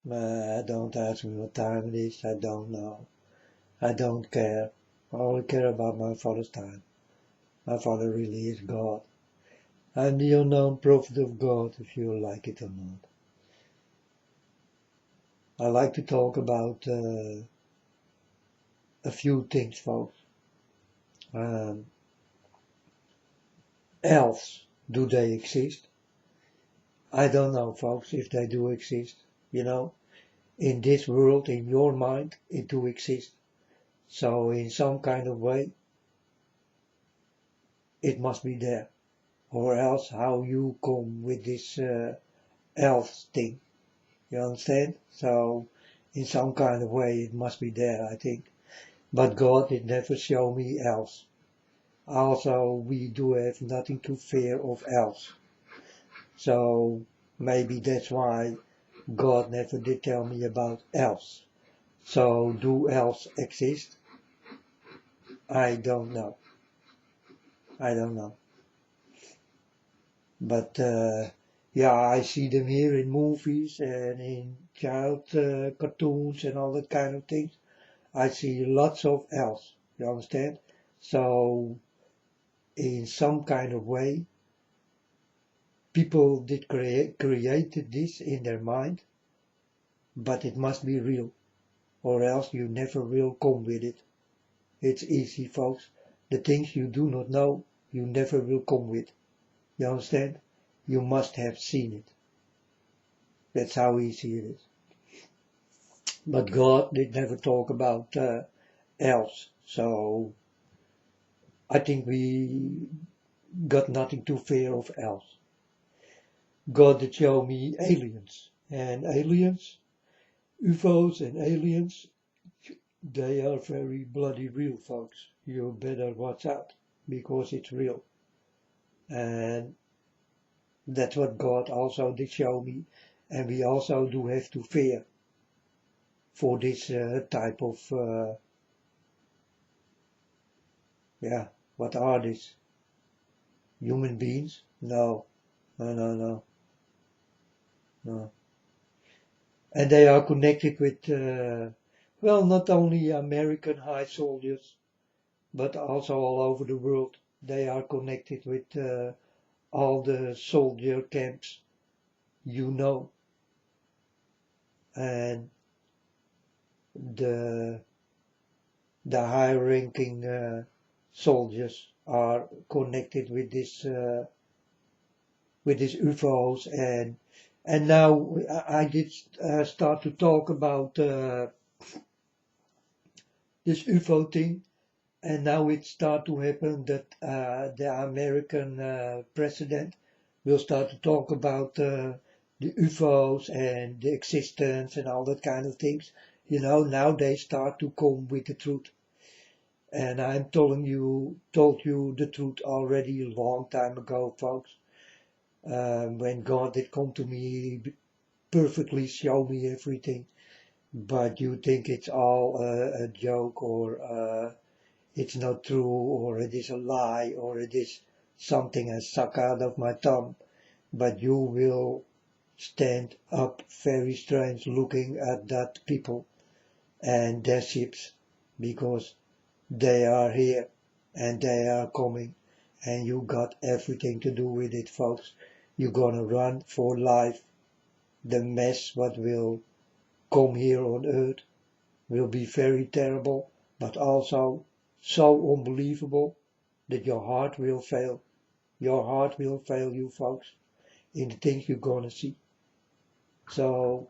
Don't ask me what time it is, I don't know. I don't care. I only care about my Father's time. My Father really is God. I'm the unknown prophet of God, if you like it or not. I like to talk about a few things, folks. Um, Elves, do they exist? I don't know, folks, if they do exist. You know, in this world, in your mind, it do exist. So in some kind of way, it must be there. Or else how you come with this elves thing. You understand? So in some kind of way it must be there, I think. But God did never show me elves. Also, we do have nothing to fear of elves. So maybe that's why God never did tell me about elves. So do elves exist? I don't know. I don't know. But yeah, I see them here in movies and in child cartoons and all that kind of things. I see lots of elves, you understand? So in some kind of way, people did created this in their mind, but it must be real, or else you never will come with it. It's easy, folks. The things you do not know, you never will come with. You understand? You must have seen it. That's how easy it is. But God did never talk about elves, so I think we got nothing to fear of elves. God did show me aliens, and aliens, UFOs and aliens, they are very bloody real, folks. You better watch out, because it's real. And that's what God also did show me, and we also do have to fear for this type of, yeah, what are these? Human beings? No, no, no, no, no. And they are connected with, well, not only American high soldiers, but also all over the world. They are connected with all the soldier camps, you know, and the the high-ranking soldiers are connected with this UFOs, and now I did start to talk about this UFO thing. And now it start to happen that the American president will start to talk about the UFOs and the existence and all that kind of things. You know, now they start to come with the truth. And I'm told you the truth already a long time ago, folks. When God did come to me, perfectly show me everything. But you think it's all a joke or it's not true, or it is a lie, or it is something I suck out of my thumb, but you will stand up very strange looking at that people and their ships, because they are here and they are coming, and you got everything to do with it, folks. You're gonna run for life. The mess what will come here on earth will be very terrible, but also so unbelievable that your heart will fail. Your heart will fail you, folks, in the things you're gonna see. So,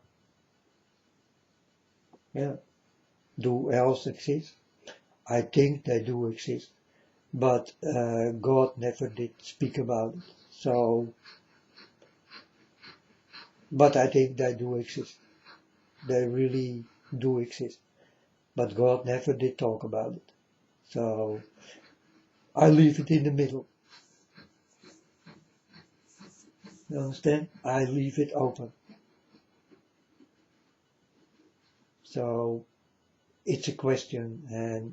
yeah, do elves exist? I think they do exist, but God never did speak about it. So, but I think they do exist. They really do exist, but God never did talk about it. So, I leave it in the middle. You understand? I leave it open. So, it's a question, and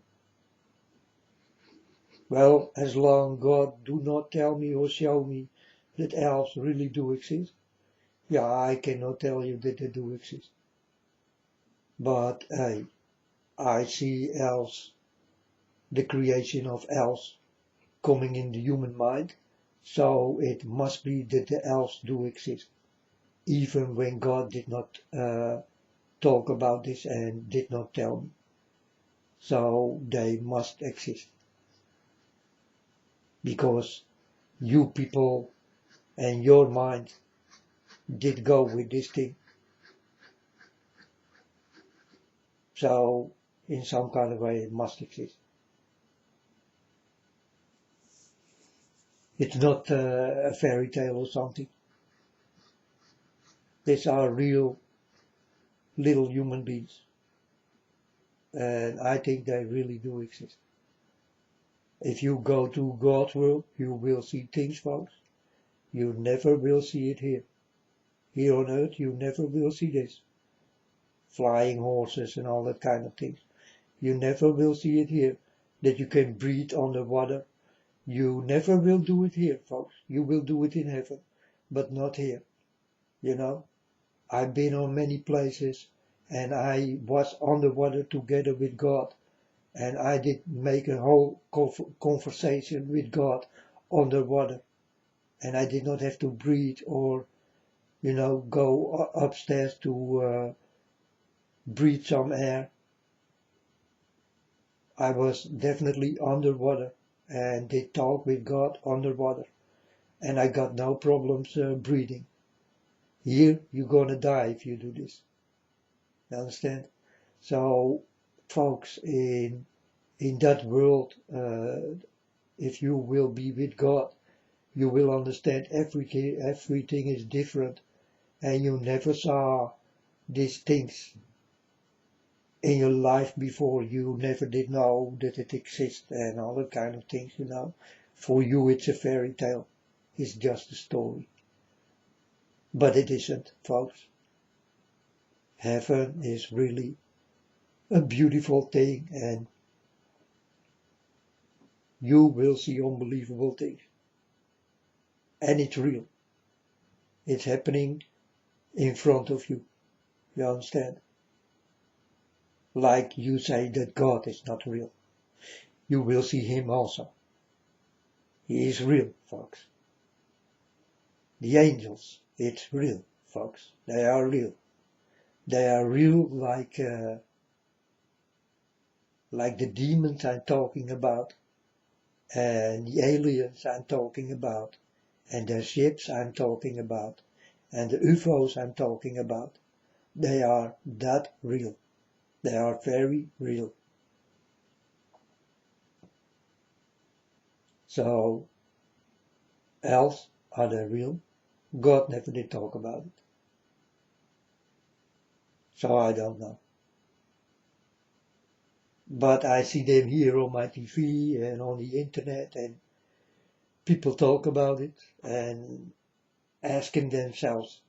well, as long God do not tell me or show me that elves really do exist, yeah, I cannot tell you that they do exist. But I see else the creation of else coming in the human mind, so it must be that the else do exist, even when God did not talk about this and did not tell me. So they must exist because you people and your mind did go with this thing. So in some kind of way it must exist. It's not a fairy tale or something. These are real little human beings. And I think they really do exist. If you go to God's world, you will see things, folks. You never will see it here. Here on earth, you never will see this. Flying horses and all that kind of things. You never will see it here. That you can breathe underwater. You never will do it here, folks. You will do it in heaven, but not here. You know, I've been on many places and I was underwater together with God. And I did make a whole conversation with God underwater. And I did not have to breathe or, go upstairs to breathe some air. I was definitely underwater and did talk with God underwater. And I got no problems breathing. Here, you're gonna die if you do this. You understand? So, folks, in that world, if you will be with God, you will understand everything is different, and you never saw these things in your life before. You never did know that it exists and all that kind of things, For you it's a fairy tale. It's just a story. But it isn't, folks. Heaven is really a beautiful thing, and you will see unbelievable things. And it's real. It's happening in front of you. You understand? Like you say that God is not real. You will see him also. He is real, folks. The angels, it's real, folks. They are real. They are real like the demons I'm talking about, and the aliens I'm talking about, and the ships I'm talking about, and the UFOs I'm talking about. They are that real. They are very real. So, else, are they real? God never did talk about it. So I don't know. But I see them here on my TV and on the internet, and people talk about it and asking themselves,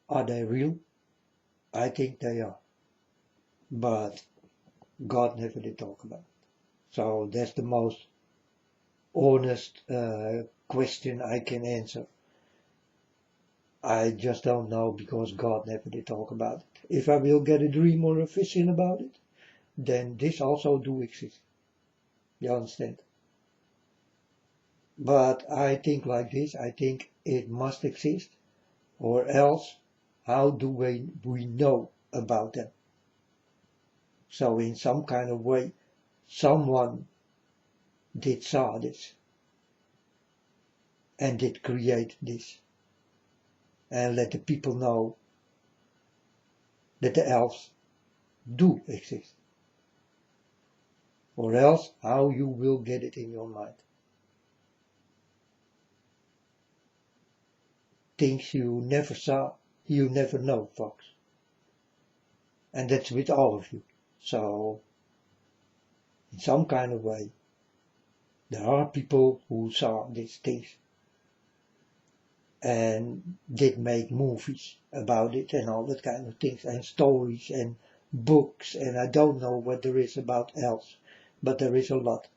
are they real? I think they are. But God never did talk about it. So that's the most honest question I can answer. I just don't know because God never did talk about it. If I will get a dream or a vision about it, then this also do exist. You understand? But I think like this, I think it must exist, or else how do we know about them? So in some kind of way, someone did saw this and did create this and let the people know that the elves do exist. Or else how you will get it in your mind. Things you never saw, you never know, folks. And that's with all of you. So, in some kind of way, there are people who saw these things and did make movies about it and all that kind of things and stories and books, and I don't know what there is about else, but there is a lot.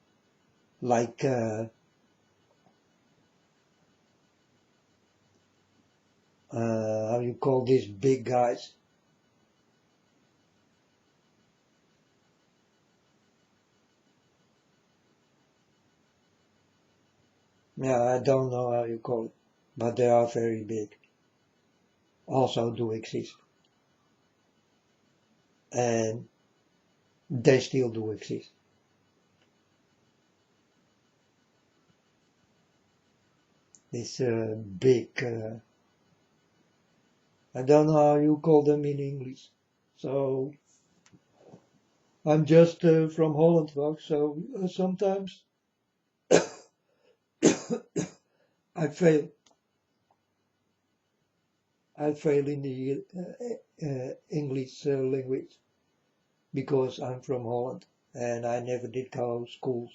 Like how you call these big guys? Yeah, I don't know how you call it, but they are very big. Also do exist. And they still do exist. This big, I don't know how you call them in English. So I'm just from Holland, folks. So sometimes I fail. I fail in the English language because I'm from Holland and I never did go schools.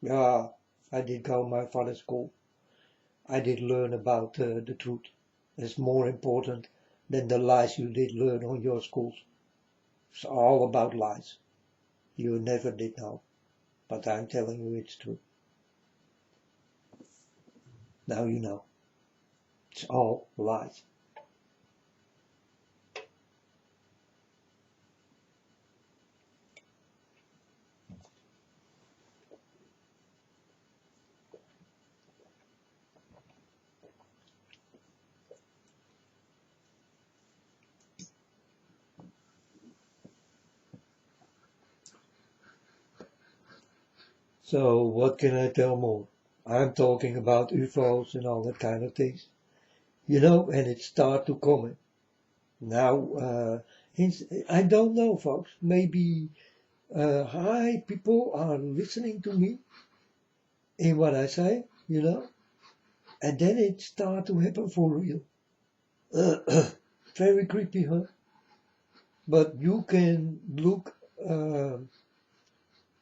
Yeah, I did go my father's school. I did learn about the truth. It's more important than the lies you did learn on your schools. It's all about lies. You never did know, but I'm telling you it's true. Now you know. It's all lies. So what can I tell more? I'm talking about UFOs and all that kind of things. You know, and it start to come. Now, I don't know, folks. Maybe high people are listening to me in what I say, you know, and then it start to happen for real. Very creepy, huh? But you can look the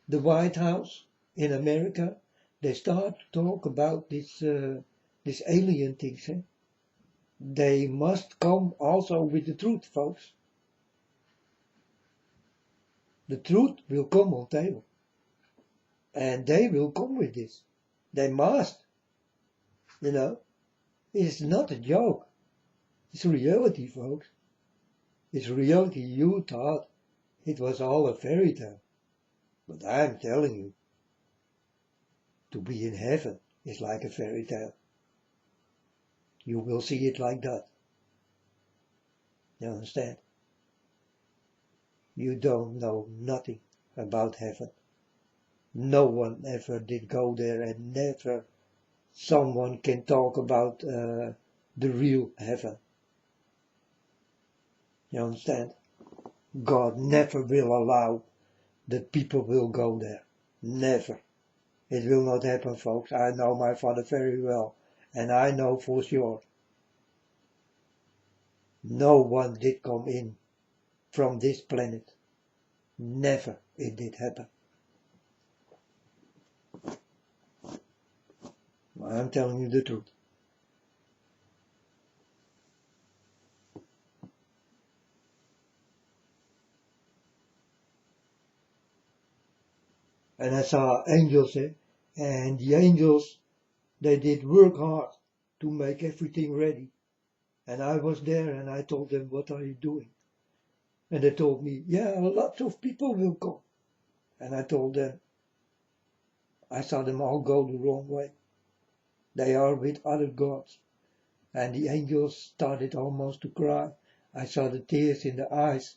White House in America. They start to talk about this alien things. Eh? They must come also with the truth, folks. The truth will come on table, and they will come with this. They must, you know. It's not a joke. It's reality, folks. It's reality. You thought it was all a fairy tale, but I'm telling you, to be in heaven is like a fairy tale. You will see it like that. You understand? You don't know nothing about heaven. No one ever did go there, and never someone can talk about the real heaven. You understand? God never will allow that people will go there. Never. It will not happen, folks. I know my father very well, and I know for sure no one did come in from this planet. Never it did happen. I'm telling you the truth. And I saw angels, and the angels, they did work hard to make everything ready. And I was there and I told them, what are you doing? And they told me, yeah, lots of people will come. And I told them, I saw them all go the wrong way. They are with other gods. And the angels started almost to cry. I saw the tears in the eyes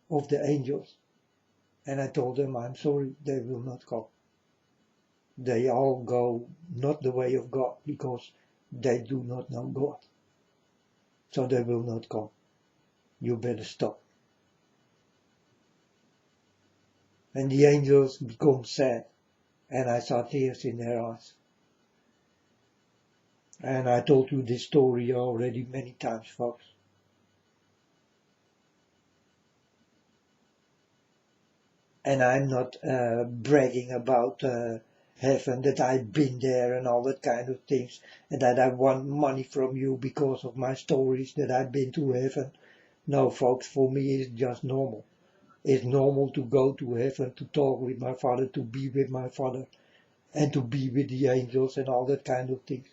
of the angels. And I told them, I'm sorry, they will not come. They all go not the way of God because they do not know God. So they will not come. You better stop. And the angels become sad, and I saw tears in their eyes. And I told you this story already many times, folks. And I'm not bragging about heaven, that I've been there and all that kind of things, and that I want money from you because of my stories that I've been to heaven. No, folks, for me it's just normal. It's normal to go to heaven, to talk with my father, to be with my father, and to be with the angels and all that kind of things.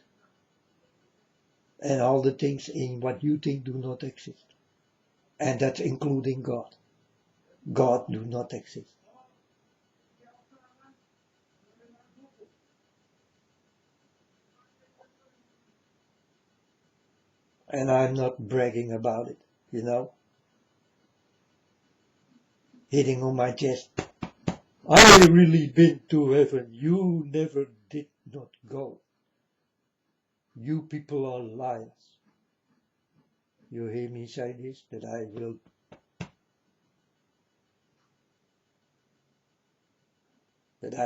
And all the things in what you think do not exist. And that's including God. God do not exist. And I'm not bragging about it, you know, hitting on my chest. I really been to heaven. You never did not go. You people are liars. You hear me say this, that I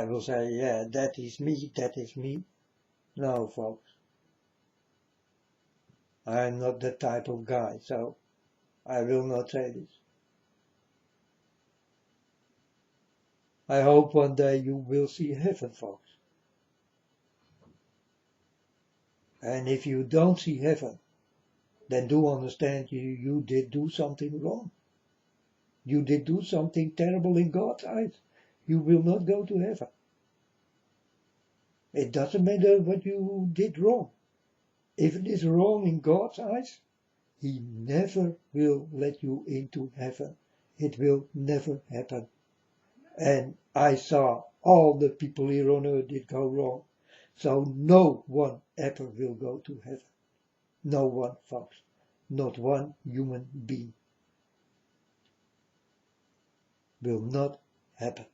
will say, yeah, that is me, that is me. No, folks. I'm not that type of guy, so I will not say this. I hope one day you will see heaven, folks. And if you don't see heaven, then do understand you did do something wrong. You did do something terrible in God's eyes. You will not go to heaven. It doesn't matter what you did wrong. If it is wrong in God's eyes, He never will let you into heaven. It will never happen. And I saw all the people here on earth did go wrong. So no one ever will go to heaven. No one, folks. Not one human being. Will not happen.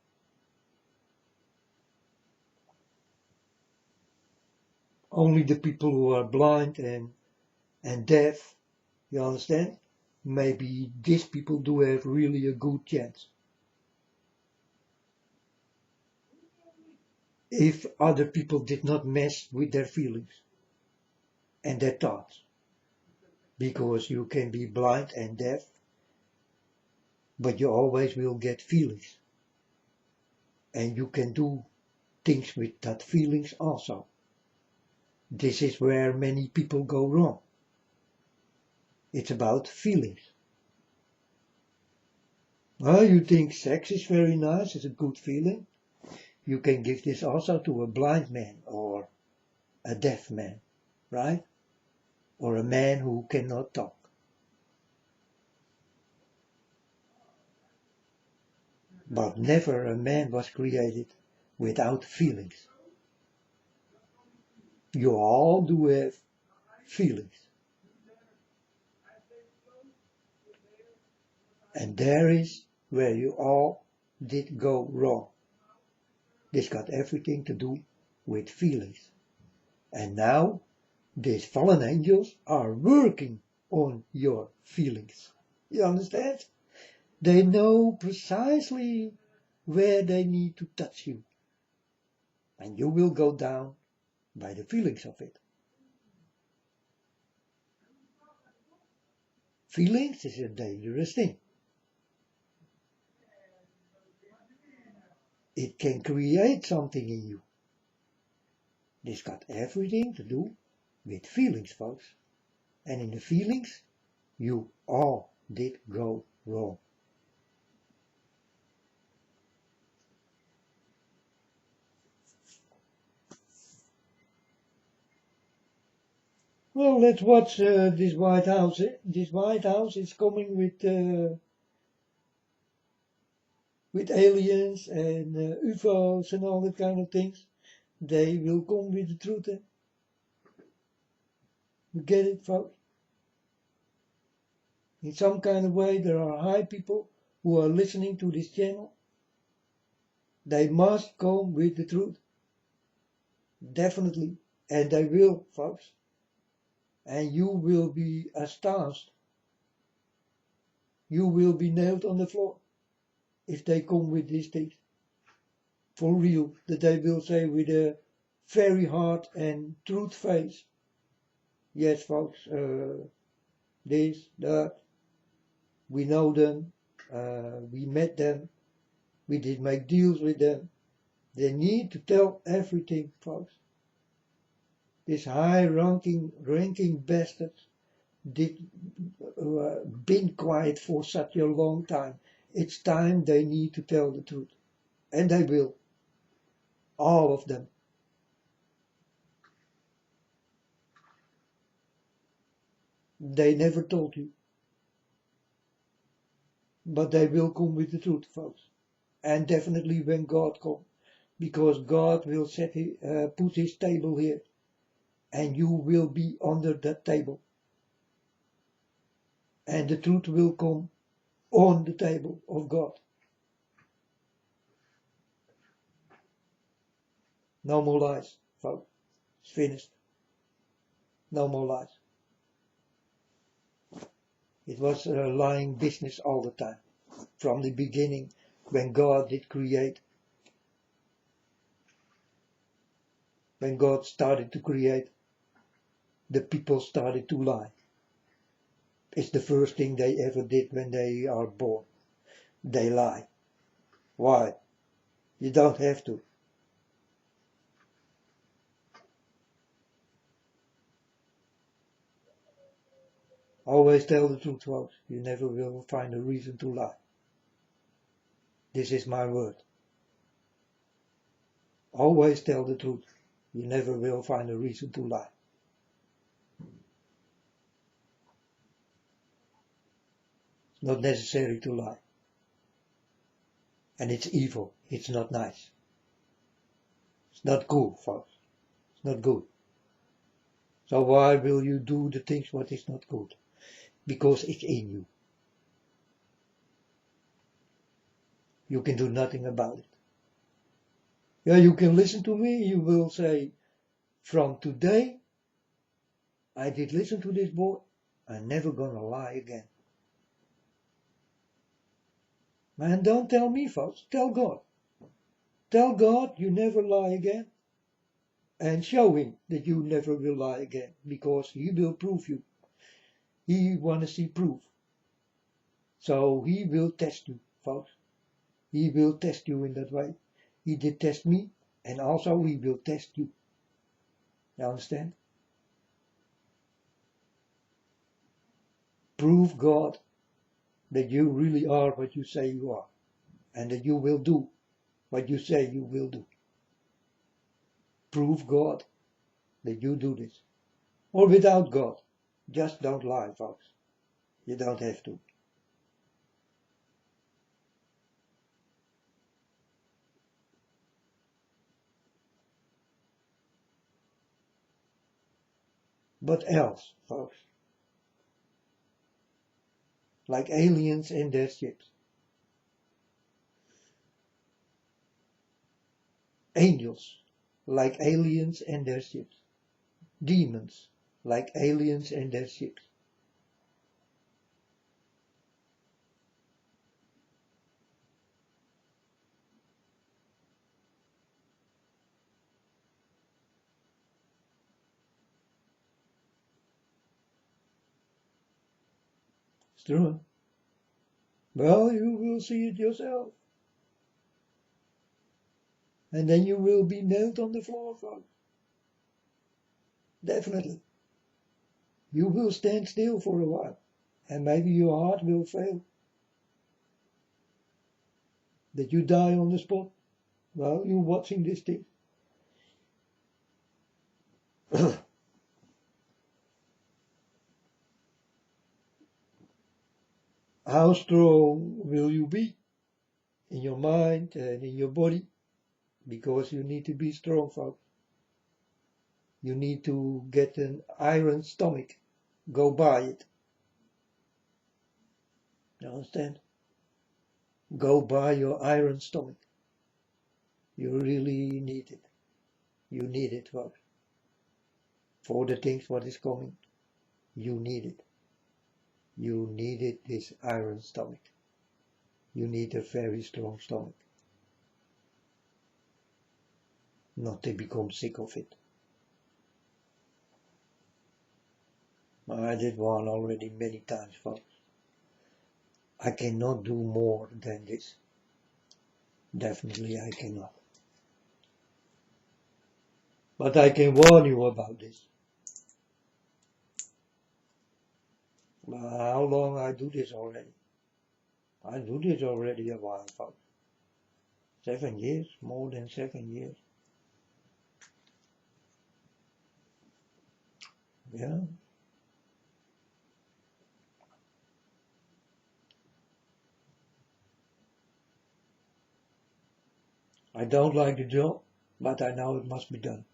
Only the people who are blind and deaf, you understand? Maybe these people do have really a good chance. If other people did not mess with their feelings and their thoughts. Because you can be blind and deaf, but you always will get feelings. And you can do things with that feelings also. This is where many people go wrong. It's about feelings. Well, you think sex is very nice, it's a good feeling. You can give this also to a blind man or a deaf man, right? Or a man who cannot talk. But never a man was created without feelings. You all do have feelings. And there is where you all did go wrong. This got everything to do with feelings. And now, these fallen angels are working on your feelings. You understand? They know precisely where they need to touch you. And you will go down by the feelings of it. Feelings is a dangerous thing. It can create something in you. This got everything to do with feelings, folks. And in the feelings, you all did go wrong. Well, let's watch this White House. This White House is coming with aliens and UFOs and all that kind of things. They will come with the truth. You get it, folks? In some kind of way, there are high people who are listening to this channel. They must come with the truth. Definitely. And they will, folks. And you will be astonished. You will be nailed on the floor if they come with these things. For real, that they will say with a very hard and truth face. Yes, folks, this, that, we know them, we met them, we did make deals with them. They need to tell everything, folks. This high-ranking bastards did been quiet for such a long time. It's time they need to tell the truth. And they will. All of them. They never told you. But they will come with the truth, folks. And definitely when God comes. Because God will put his table here. And you will be under that table. and the truth will come on the table of God. No more lies, folks. It's finished. No more lies. It was a lying business all the time. From the beginning, when God did create. When God started to create, the people started to lie. It's the first thing they ever did when they are born. They lie. Why? You don't have to. Always tell the truth, folks. You never will find a reason to lie. This is my word. Always tell the truth. You never will find a reason to lie. It's not necessary to lie. And it's evil. It's not nice. It's not cool, folks. It's not good. So why will you do the things what is not good? Because it's in you. You can do nothing about it. Yeah, you can listen to me. You will say, from today, I did listen to this boy. I'm never gonna lie again. Man, don't tell me, folks. Tell God. Tell God you never lie again. And show him that you never will lie again. Because he will prove you. He wanna see proof. So he will test you, folks. He will test you in that way. He did test me, and also he will test you. You understand? Prove God that you really are what you say you are, and that you will do what you say you will do. Prove God that you do this. Or without God. Just don't lie, folks. You don't have to. But else, folks. Like aliens in their ships. Angels, like aliens in their ships. Demons, like aliens in their ships. It's true. Well, you will see it yourself. And then you will be nailed on the floor, folks. Definitely. You will stand still for a while. And maybe your heart will fail. That you die on the spot. Well, you're watching this thing. How strong will you be in your mind and in your body? Because you need to be strong, folks. You need to get an iron stomach. Go buy it. You understand? Go buy your iron stomach. You really need it. You need it, folks. For the things what is coming. You need it. You needed this iron stomach. You need a very strong stomach. Not to become sick of it. I did one already many times, folks. I cannot do more than this. Definitely I cannot. But I can warn you about this. How long I do this already? I do this already a while, folks. 7 years, more than 7 years. Yeah. I don't like the job, but I know it must be done.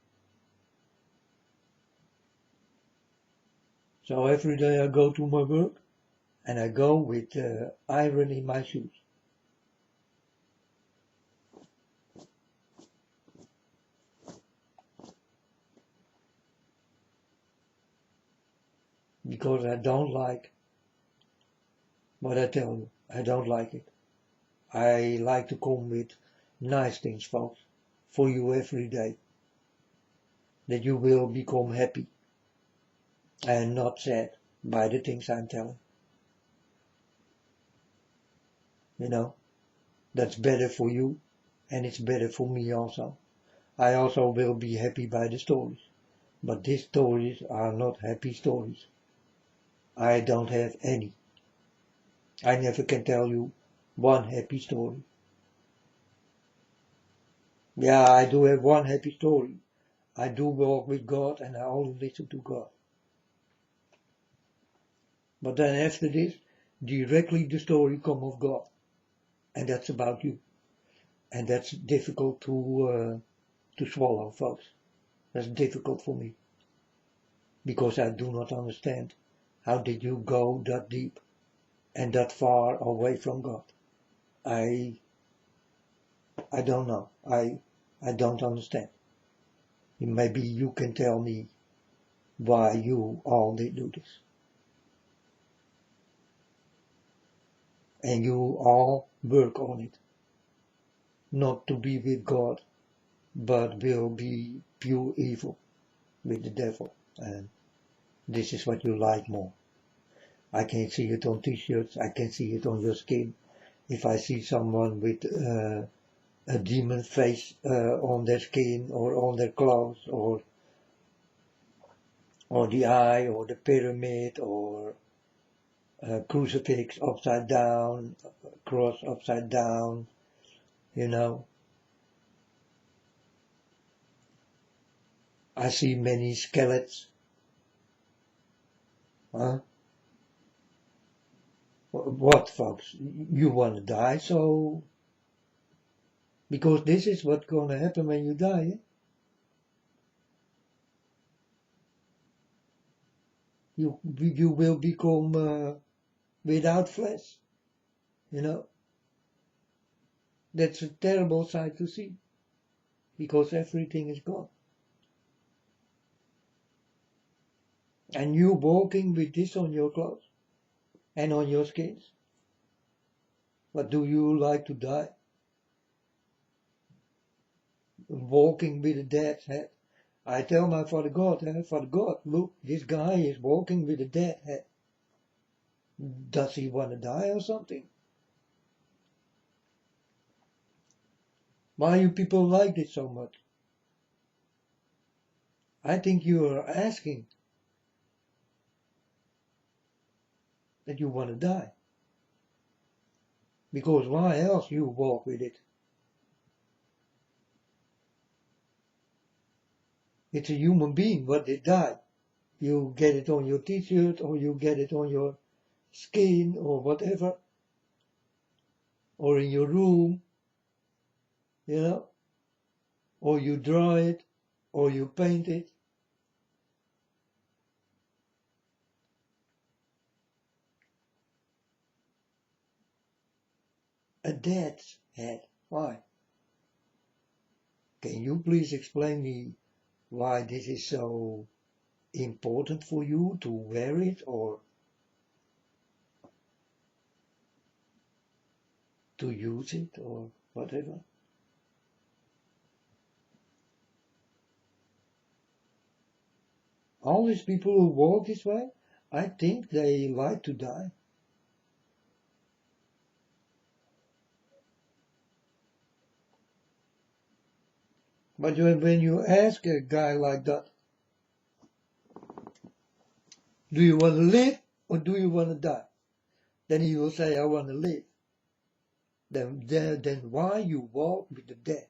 So every day I go to my work and I go with iron in my shoes. Because I don't like what I tell you. I don't like it. I like to come with nice things, folks, for you every day. That you will become happy and not sad by the things I'm telling. You know, that's better for you and it's better for me also. I also will be happy by the stories. But these stories are not happy stories. I don't have any. I never can tell you one happy story. Yeah, I do have one happy story. I do walk with God and I only listen to God. But then after this, directly the story come of God. And that's about you. And that's difficult to swallow, folks. That's difficult for me. Because I do not understand how did you go that deep and that far away from God. I don't know. I don't understand. Maybe you can tell me why you all did do this. And you all work on it. Not to be with God, but will be pure evil with the devil. And this is what you like more. I can see it on t-shirts, I can see it on your skin. If I see someone with a demon face on their skin or on their clothes or the eye or the pyramid or crucifix upside down, cross upside down, you know. I see many skeletons. Huh? What, folks? You want to die, so... Because this is what's going to happen when you die. Eh? You will become without flesh. You know. That's a terrible sight to see. Because everything is gone. And you walking with this on your clothes and on your skins. But do you like to die? Walking with a dead head. I tell my Father God, Father God, look, this guy is walking with a dead head. Does he want to die or something? Why you people like this so much? I think you are asking that you want to die. Because why else you walk with it? It's a human being, but they die. You get it on your t-shirt or you get it on your skin or whatever. Or in your room, you know. Or you draw it or you paint it. A dead's head. Why? Can you please explain me why this is so important for you to wear it or to use it or whatever? All these people who walk this way, I think they like to die. But when you ask a guy like that, do you want to live or do you want to die? Then he will say, I want to live. Then why you walk with the dead?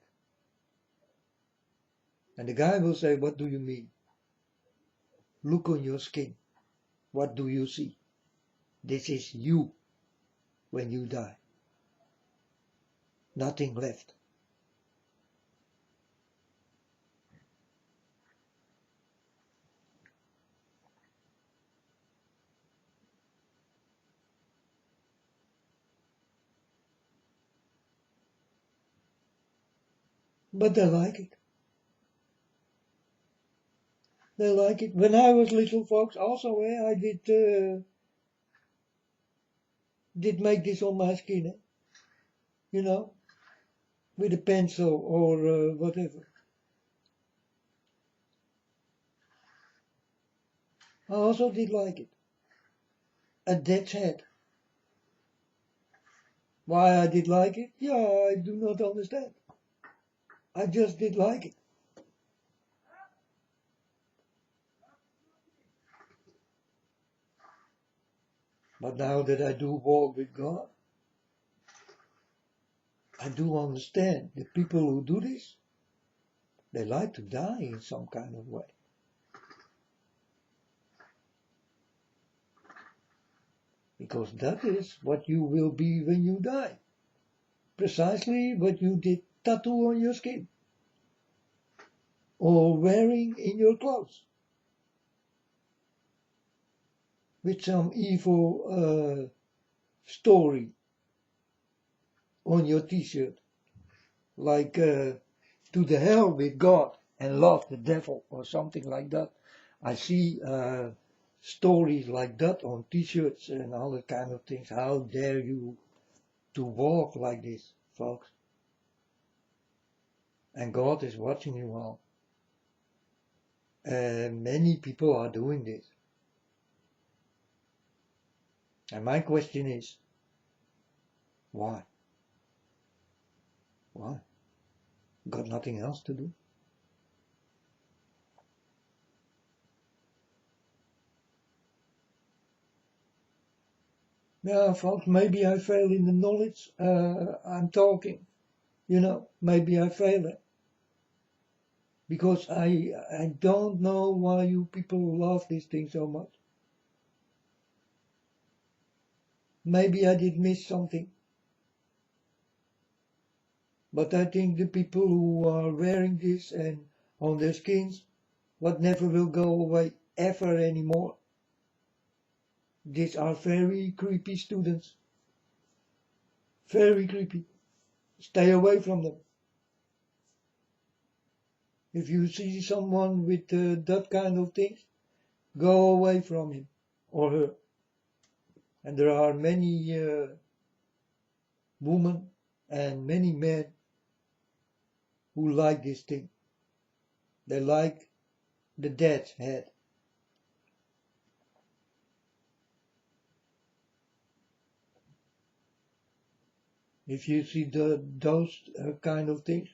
And the guy will say, what do you mean? Look on your skin. What do you see? This is you when you die. Nothing left. but they like it. They like it. When I was little, folks, also I did make this on my skin, you know, with a pencil or whatever. I also did like it. A dead's head. Why I did like it? Yeah, I do not understand. I just did like it. But now that I do walk with God, I do understand the people who do this, they like to die in some kind of way. Because that is what you will be when you die. Precisely what you did tattoo on your skin. Or wearing in your clothes. With some evil story on your t-shirt. Like to the hell with God and love the devil or something like that. I see stories like that on t-shirts and all that kind of things. How dare you to walk like this, folks? And God is watching you all. And many people are doing this. And my question is, why? Why? Got nothing else to do? Yeah, folks, maybe I fail in the knowledge I'm talking. You know, maybe I fail it. Because I don't know why you people love this thing so much. Maybe I did miss something. But I think the people who are wearing this and on their skins, what never will go away ever anymore. These are very creepy students. Very creepy. Stay away from them. If you see someone with that kind of things, go away from him or her. And there are many women and many men who like this thing. They like the dead's head. If you see those kind of things,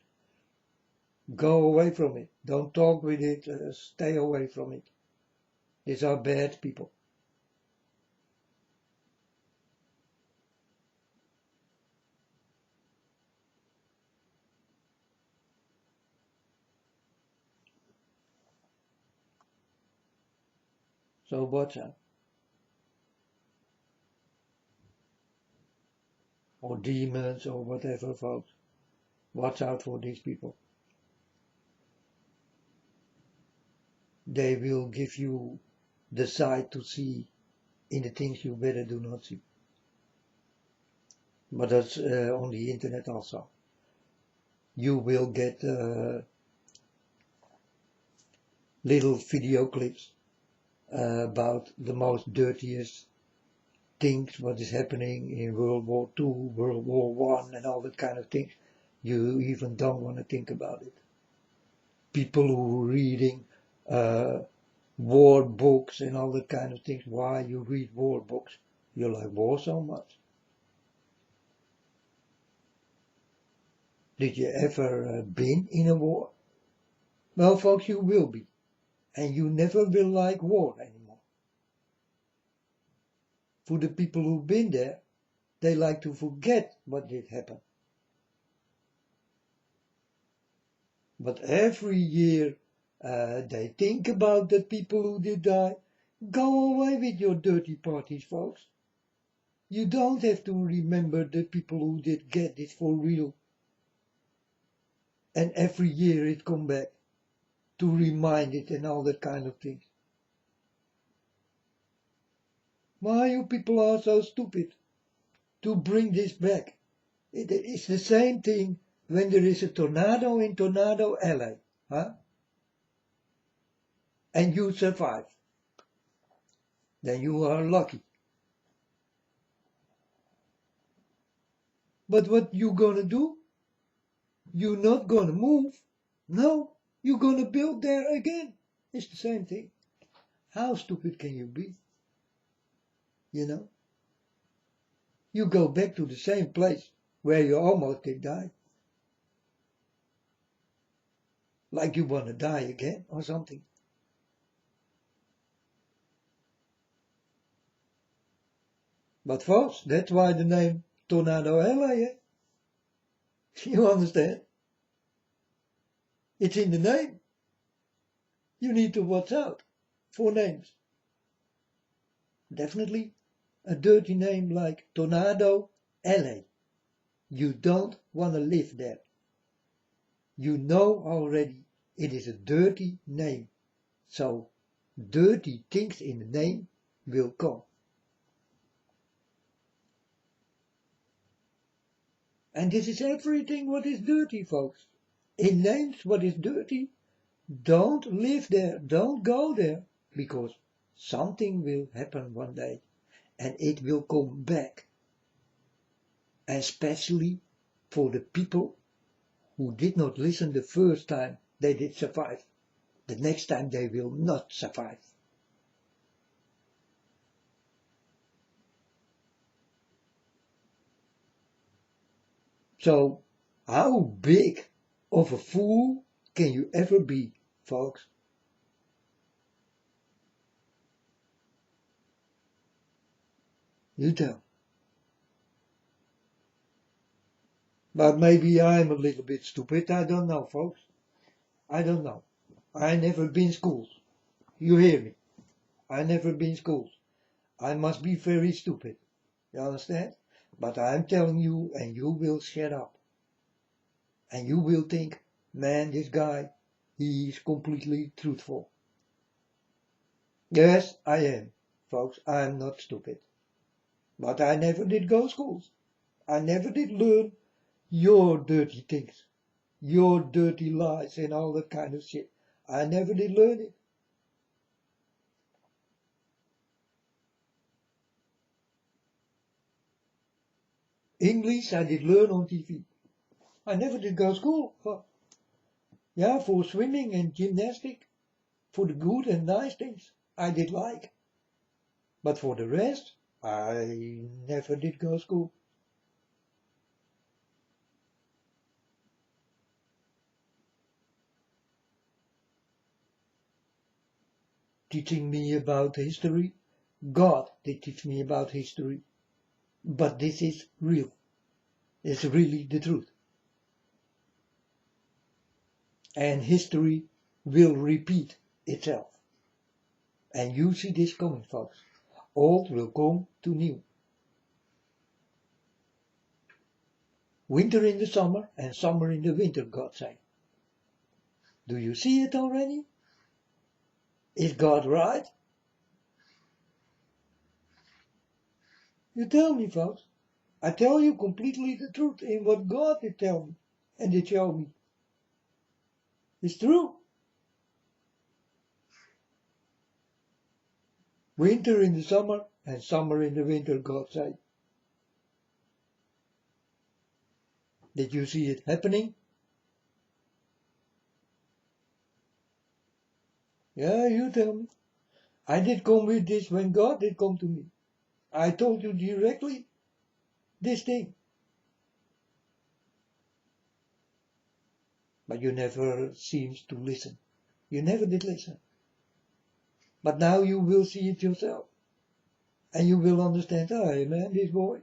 go away from it. Don't talk with it. Stay away from it. These are bad people. So watch out. Or demons or whatever, folks. Watch out for these people. They will give you the sight to see in the things you better do not see. But that's on the internet also. You will get little video clips about the most dirtiest things, what is happening in World War II, World War I, and all that kind of things. You even don't want to think about it. People who are reading war books and all that kind of things. Why you read war books? You like war so much. Did you ever been in a war? Well, folks, you will be. And you never will like war anymore. For the people who've been there, they like to forget what did happen. But every year they think about the people who did die. Go away with your dirty parties, folks. You don't have to remember the people who did get it for real. And every year it come back to remind it and all that kind of things. Why you people are so stupid to bring this back? It's the same thing when there is a tornado in Tornado Alley, huh? And you survive, then you are lucky. But what you gonna do? You're not gonna move. No, you're gonna build there again. It's the same thing. How stupid can you be? You know? You go back to the same place where you almost did die. Like you wanna die again or something. But folks, that's why the name Tornado Alley, eh? You understand? It's in the name. You need to watch out for names. Definitely a dirty name like Tornado Alley. You don't want to live there. You know already it is a dirty name. So dirty things in the name will come. And this is everything what is dirty, folks. In names what is dirty, don't live there, don't go there, because something will happen one day and it will come back. Especially for the people who did not listen the first time they did survive. The next time they will not survive. So, how big of a fool can you ever be, folks? You tell. But maybe I'm a little bit stupid, I don't know, folks. I don't know. I never been schools. You hear me? I never been schools. I must be very stupid. You understand? But I'm telling you, and you will shut up. And you will think, man, this guy, he is completely truthful. Yes, I am, folks. I'm not stupid. But I never did go schools. I never did learn your dirty things, your dirty lies and all that kind of shit. I never did learn it. English I did learn on TV. I never did go to school. Yeah, for swimming and gymnastic, for the good and nice things I did like. But for the rest, I never did go to school. Teaching me about history, God did teach me about history. But this is real. It's really the truth. And history will repeat itself. And you see this coming, folks. Old will come to new. Winter in the summer and summer in the winter, God say. Do you see it already? Is God right? You tell me, folks. I tell you completely the truth in what God did tell me and did show me. It's true. Winter in the summer and summer in the winter, God say. Did you see it happening? Yeah, you tell me. I did come with this when God did come to me. I told you directly this thing. But you never seems to listen. You never did listen. But now you will see it yourself. And you will understand, oh man, this boy.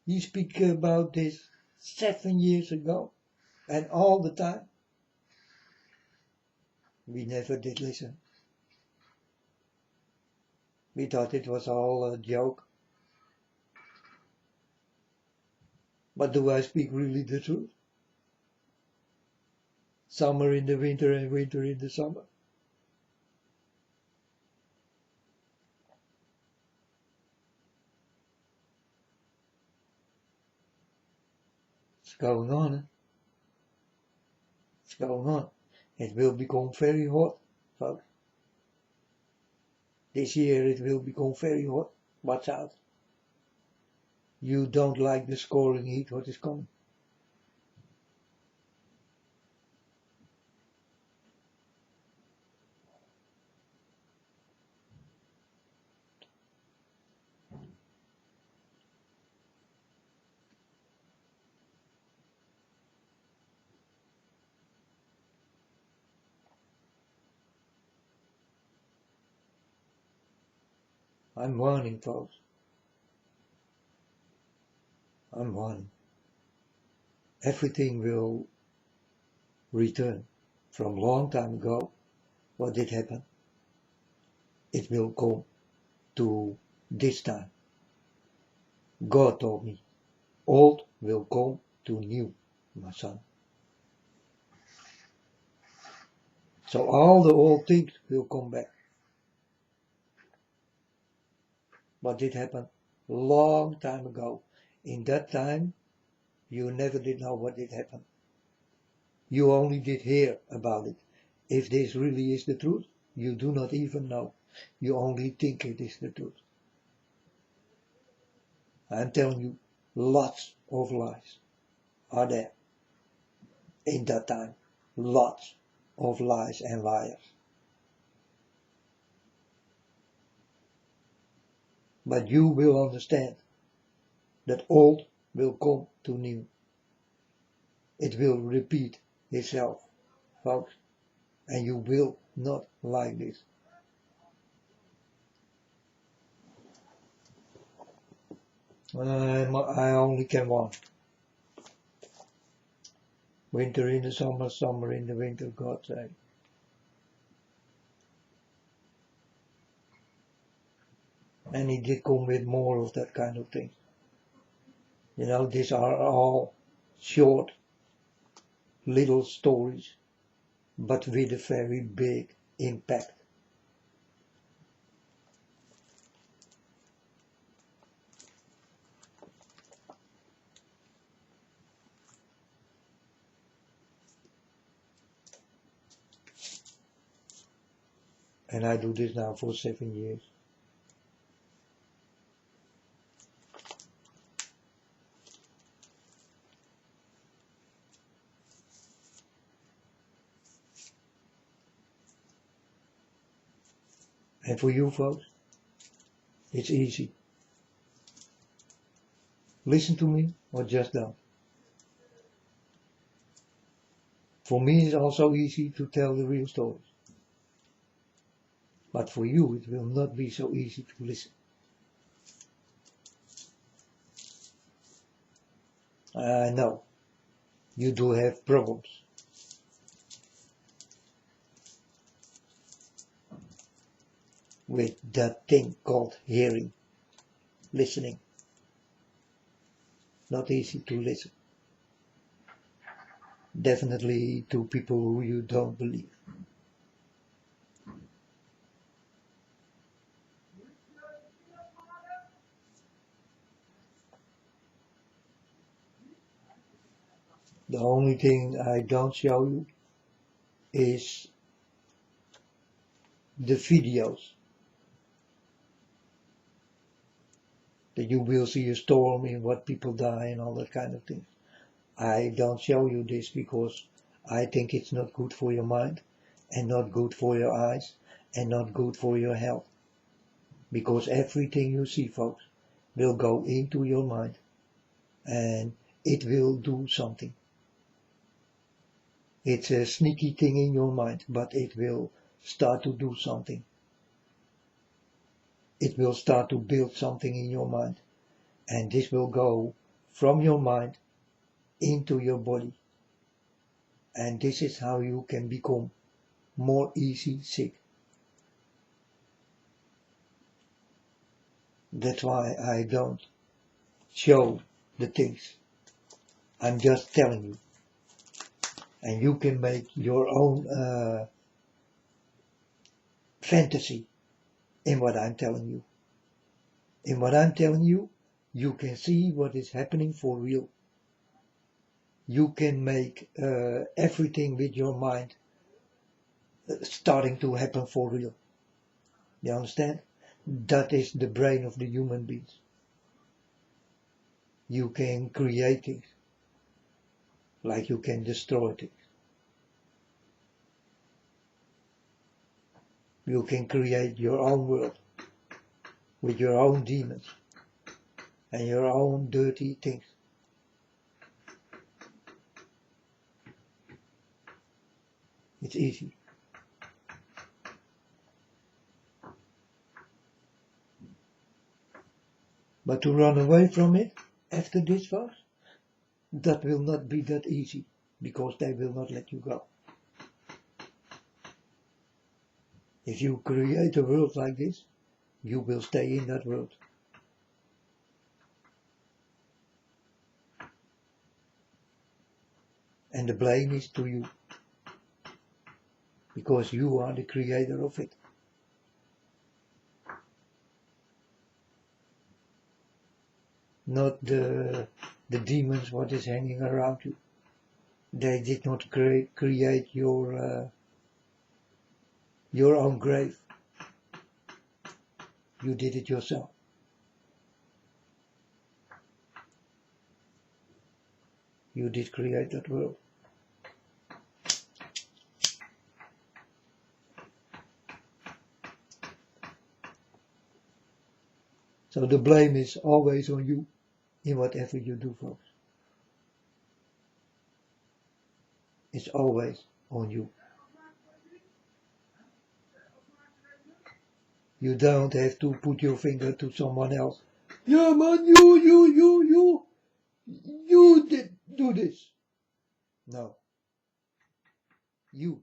He speak about this 7 years ago. And all the time. We never did listen. We thought it was all a joke. But do I speak really the truth? Summer in the winter and winter in the summer. It's going on, eh? It's going on. It will become very hot, folks. This year it will become very hot. Watch out. You don't like the scoring heat, what is coming. I'm warning, folks. I'm warning. Everything will return from long time ago. What did happen? It will come to this time. God told me, old will come to new, my son. So all the old things will come back. What did happen? Long time ago. In that time, you never did know what did happen. You only did hear about it. If this really is the truth, you do not even know. You only think it is the truth. I'm telling you, lots of lies are there in that time. Lots of lies and liars. But you will understand that old will come to new. It will repeat itself, folks, and you will not like this. I only can warn. Winter in the summer, summer in the winter, God say. And he did come with more of that kind of thing. You know, these are all short, little stories, but with a very big impact. And I do this now for 7 years. And for you folks, it's easy. Listen to me or just don't. For me it's also easy to tell the real stories. But for you it will not be so easy to listen. I know, you do have problems. With that thing called hearing, listening. Not easy to listen. Definitely to people who you don't believe. The only thing I don't show you is the videos. That you will see a storm in what people die and all that kind of things. I don't show you this because I think it's not good for your mind and not good for your eyes and not good for your health. Because everything you see, folks, will go into your mind and it will do something. It's a sneaky thing in your mind, but it will start to do something. It will start to build something in your mind. And this will go from your mind into your body. And this is how you can become more easy sick. That's why I don't show the things. I'm just telling you. And you can make your own fantasy in what I'm telling you. In what I'm telling you, you can see what is happening for real. you can make everything with your mind starting to happen for real. You understand? That is the brain of the human beings. You can create things like you can destroy things. You can create your own world with your own demons and your own dirty things. It's easy. But to run away from it after this fast, that will not be that easy, because they will not let you go. If you create a world like this, you will stay in that world. And the blame is to you, because you are the creator of it. Not the demons what is hanging around you. They did not create your own grave. You did it yourself. You did create that world. So the blame is always on you in whatever you do, folks. It's always on you. You don't have to put your finger to someone else. Yeah, man, you did do this. No. You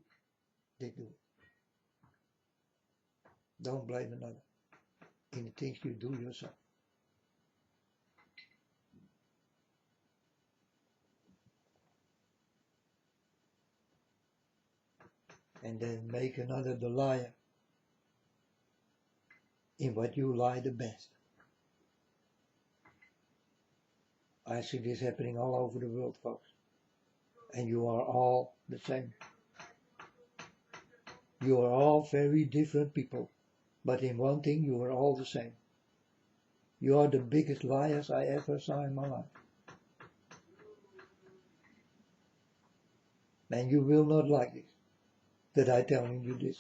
did do it. Don't blame another in the things you do yourself. And then make another the liar in what you lie the best. I see this happening all over the world, folks. And you are all the same. You are all very different people. But in one thing, you are all the same. You are the biggest liars I ever saw in my life. And you will not like it, that I telling you this.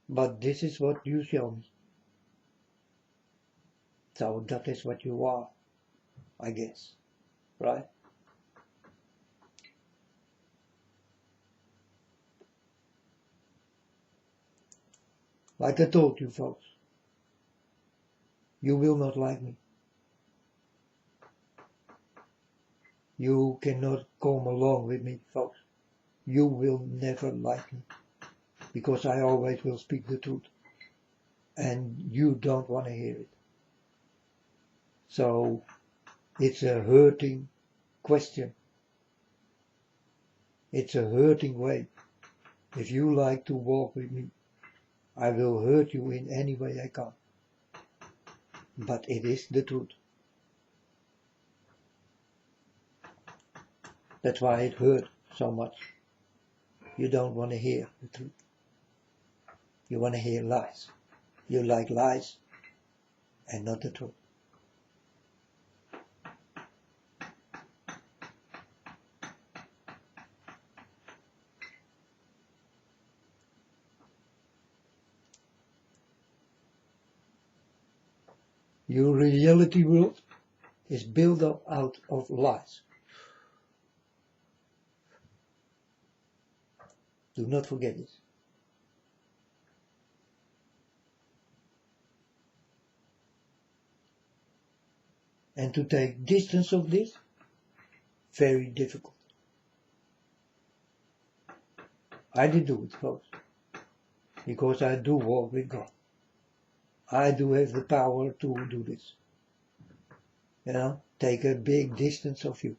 But this is what you show me. So that is what you are, I guess. Right? Like I told you, folks, you will not like me. You cannot come along with me, folks. You will never like me, because I always will speak the truth. And you don't want to hear it. So it's a hurting question. It's a hurting way. If you like to walk with me, I will hurt you in any way I can. But it is the truth. That's why it hurt so much. You don't want to hear the truth. You want to hear lies. You like lies and not the truth. Your reality world is built up out of lies. Do not forget this. And to take distance of this, very difficult. I did do it, folks, because I do walk with God. I do have the power to do this. Take a big distance of you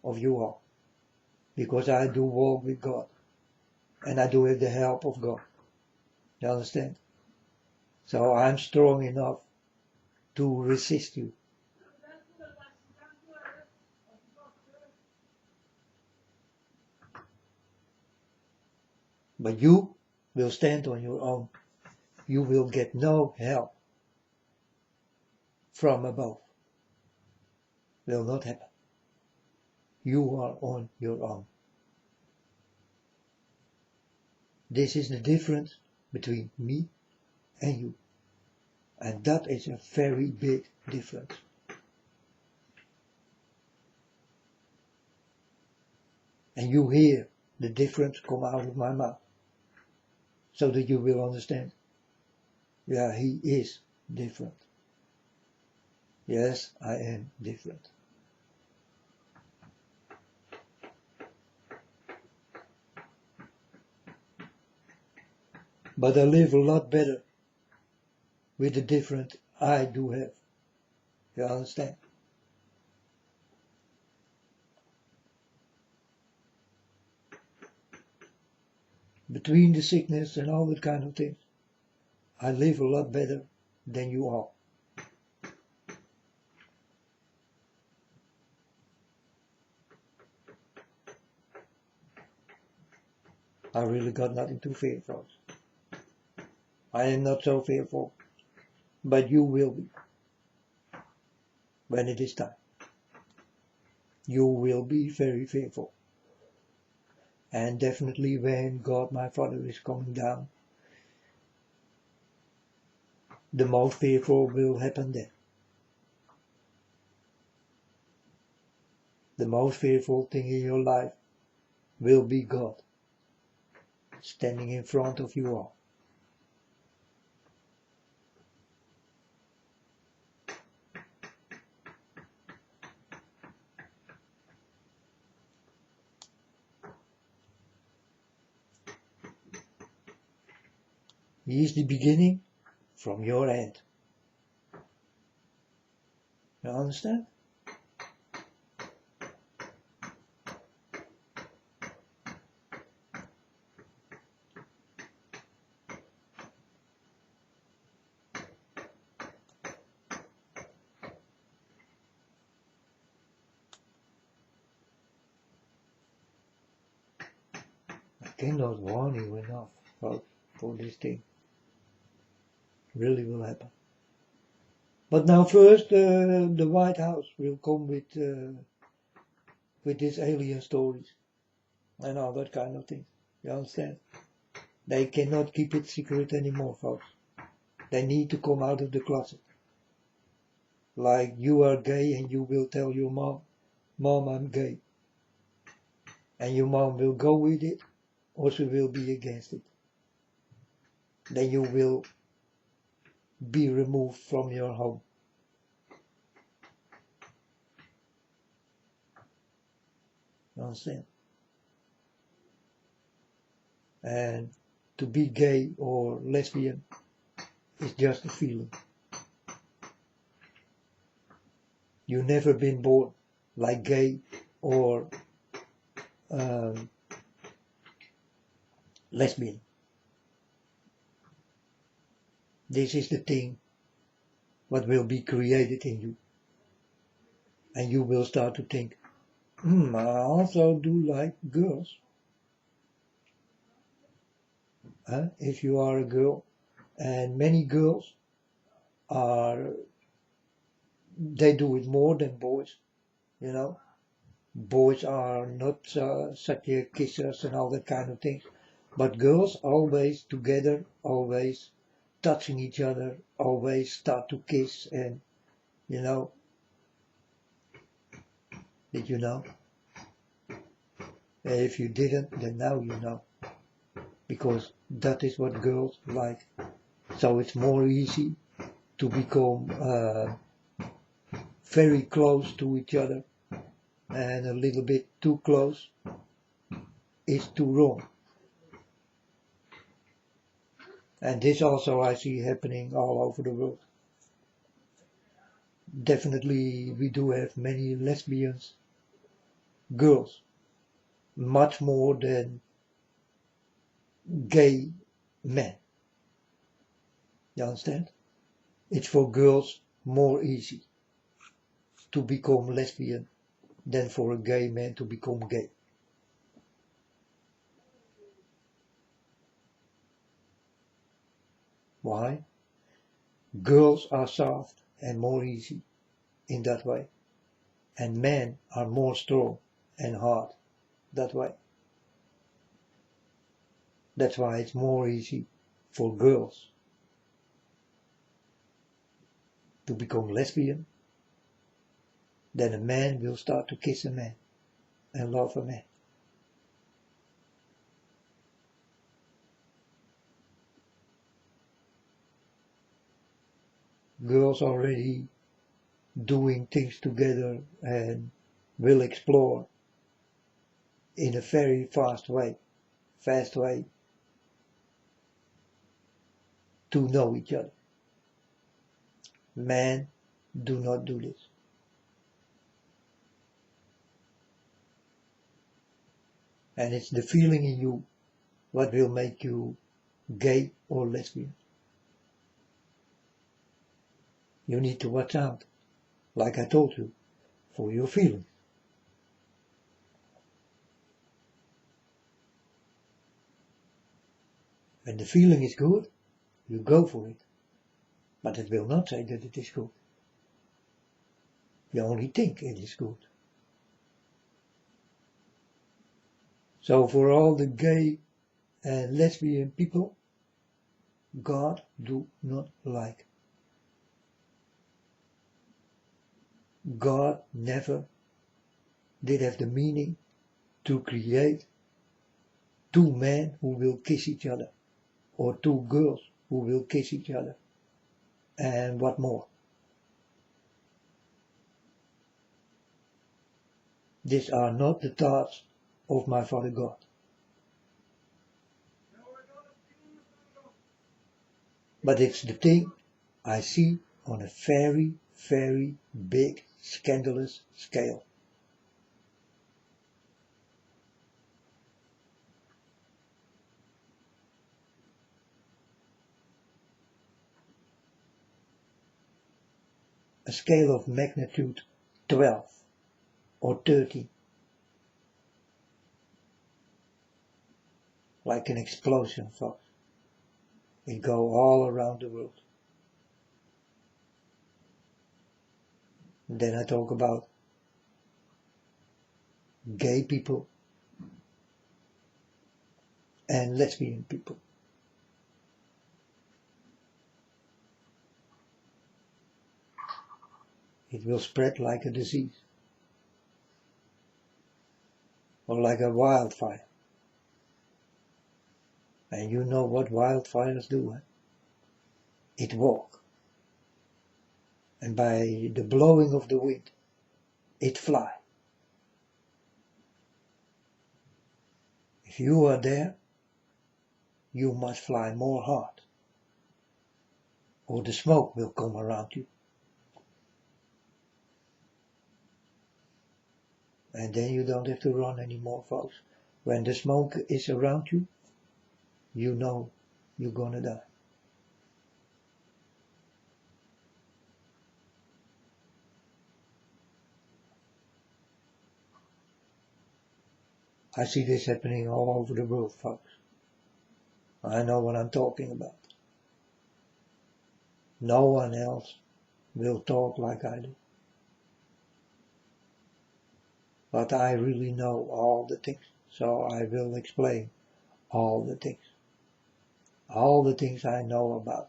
all, because I do walk with God, and I do have the help of God. You understand? So I'm strong enough to resist you. But you will stand on your own. You will get no help from above. Will not happen. You are on your own. This is the difference between me and you. And that is a very big difference. And you hear the difference come out of my mouth. So that you will understand. Yeah, he is different. Yes, I am different. But I live a lot better with the different I do have. You understand? Between the sickness and all that kind of things, I live a lot better than you are. I really got nothing to fear, folks. I am not so fearful, but you will be when it is time. You will be very fearful. And definitely when God my Father is coming down, the most fearful will happen then. The most fearful thing in your life will be God standing in front of you all. He is the beginning from your end. You understand? I cannot warn you enough, folks, for this thing. Really will happen. But now first, the White House will come with these alien stories and all that kind of thing. You understand? They cannot keep it secret anymore, folks. They need to come out of the closet. Like you are gay and you will tell your mom, Mom, I'm gay. And your mom will go with it or she will be against it. Then you will be removed from your home. You understand? And to be gay or lesbian is just a feeling. You've never been born like gay or lesbian. This is the thing what will be created in you. And you will start to think, I also do like girls. If you are a girl, and many girls they do it more than boys, you know. Boys are not such a kissers and all that kind of things, but girls always together, always touching each other, always start to kiss, and you know. Did you know? If you didn't, then now you know, because that is what girls like. So it's more easy to become very close to each other, and a little bit too close is too wrong. And this also I see happening all over the world. Definitely we do have many lesbians, girls, much more than gay men. You understand? It's for girls more easy to become lesbian than for a gay man to become gay. Why? Girls are soft and more easy in that way, and men are more strong and hard that way. That's why it's more easy for girls to become lesbian than a man will start to kiss a man and love a man. Girls already doing things together and will explore in a very fast way to know each other. Men do not do this. And it's the feeling in you what will make you gay or lesbian. You need to watch out, like I told you, for your feelings. When the feeling is good, you go for it. But it will not say that it is good. You only think it is good. So for all the gay and lesbian people, God do not like. God never did have the meaning to create two men who will kiss each other, or two girls who will kiss each other, and what more. These are not the thoughts of my Father God. But it's the thing I see on a very, very big, scandalous scale. A scale of magnitude 12 or 13. Like an explosion, folks. It go all around the world. And then I talk about gay people and lesbian people. It will spread like a disease. Or like a wildfire. And you know what wildfires do, eh? It walk. And by the blowing of the wind, it fly. If you are there, you must fly more hard, or the smoke will come around you. And then you don't have to run anymore, folks. When the smoke is around you, you know you're gonna die. I see this happening all over the world, folks. I know what I'm talking about. No one else will talk like I do. But I really know all the things, so I will explain all the things. All the things I know about,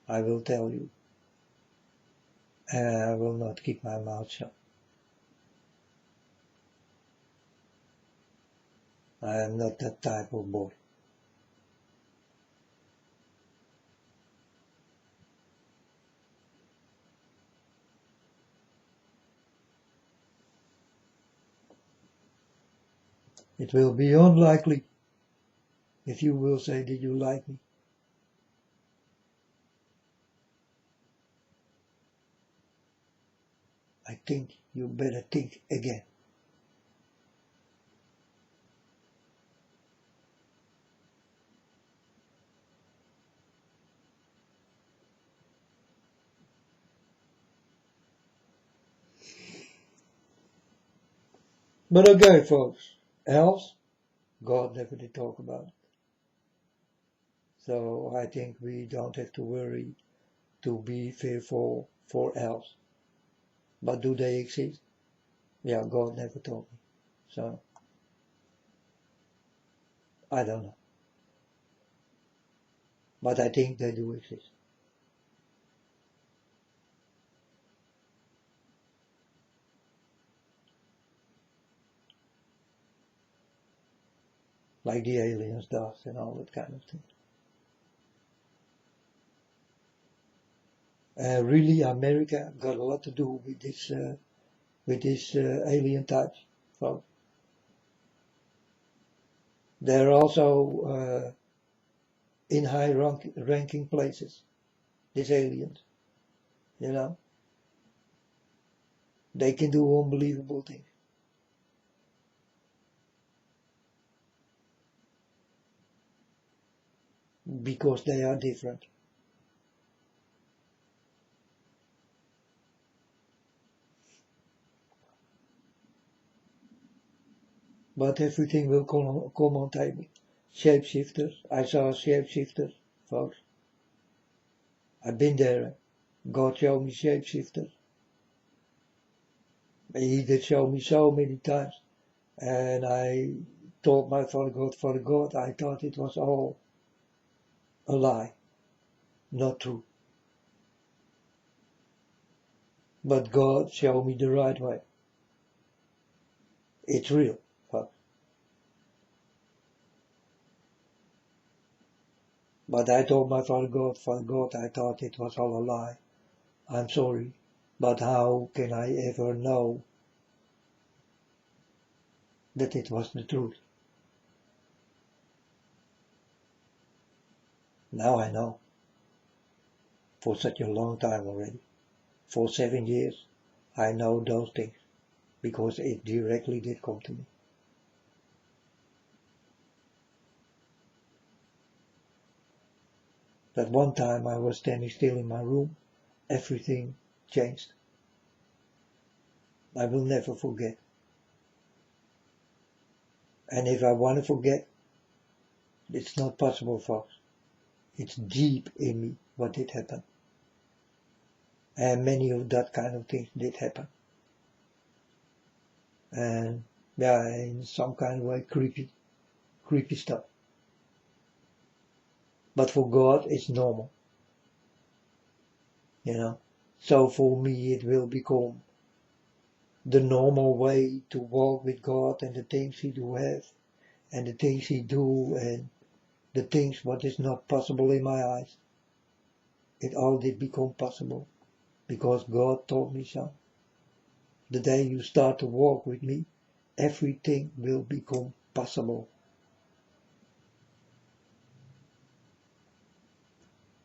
I will tell you. And I will not keep my mouth shut. I am not that type of boy. It will be unlikely if you will say that you like me. I think you better think again. But okay, folks, else God never did talk about it. So I think we don't have to worry to be fearful for else. But do they exist? Yeah, God never told me. So I don't know. But I think they do exist. Like the aliens does and all that kind of thing. Really, America got a lot to do with this alien types. So they're also in high ranking places. These aliens, you know, they can do unbelievable things. Because they are different. But everything will come on timing. Shapeshifters. I saw shapeshifters, folks. I've been there. God showed me shapeshifters. He did show me so many times. And I told my Father God, I thought it was all a lie, not true. But God showed me the right way. It's real, folks. But I told my Father God, I thought it was all a lie. I'm sorry, but how can I ever know that it was the truth? Now I know. For such a long time already. For 7 years, I know those things because it directly did come to me. That one time I was standing still in my room, everything changed. I will never forget. And if I want to forget, it's not possible, folks. It's deep in me what did happen. And many of that kind of things did happen. And yeah, in some kind of way, creepy stuff. But for God, it's normal. You know. So for me, it will become the normal way to walk with God and the things He do have and the things He do and the things what is not possible in my eyes. It all did become possible because God told me so. The day you start to walk with me, everything will become possible.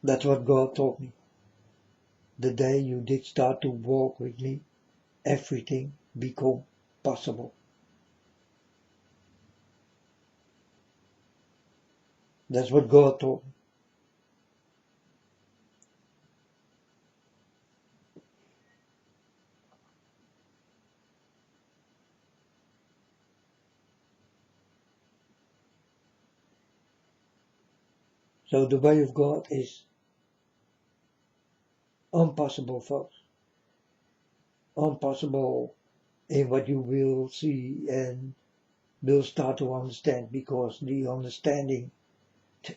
That's what God told me. The day you did start to walk with me, everything become possible. That's what God told me. So the way of God is impossible, folks. Impossible in what you will see and will start to understand because the understanding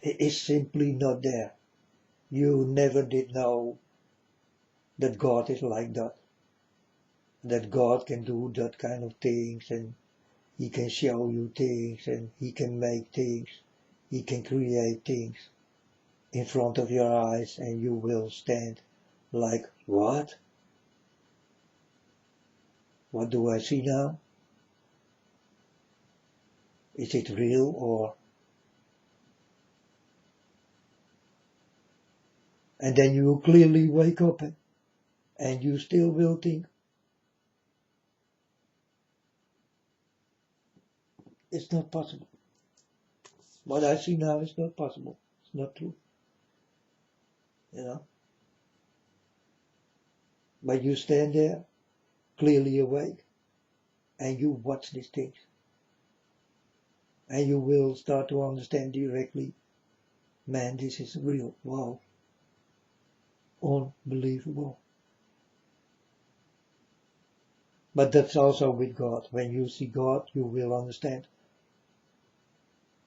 is simply not there. You never did know that God is like that God can do that kind of things and He can show you things and He can make things, He can create things in front of your eyes and you will stand like, what? What do I see now? Is it real or? And then you clearly wake up and you still will think, it's not possible. What I see now is not possible. It's not true. You know? But you stand there, clearly awake, and you watch these things. And you will start to understand directly man, this is real. Wow. Unbelievable. But that's also with God. When you see God, you will understand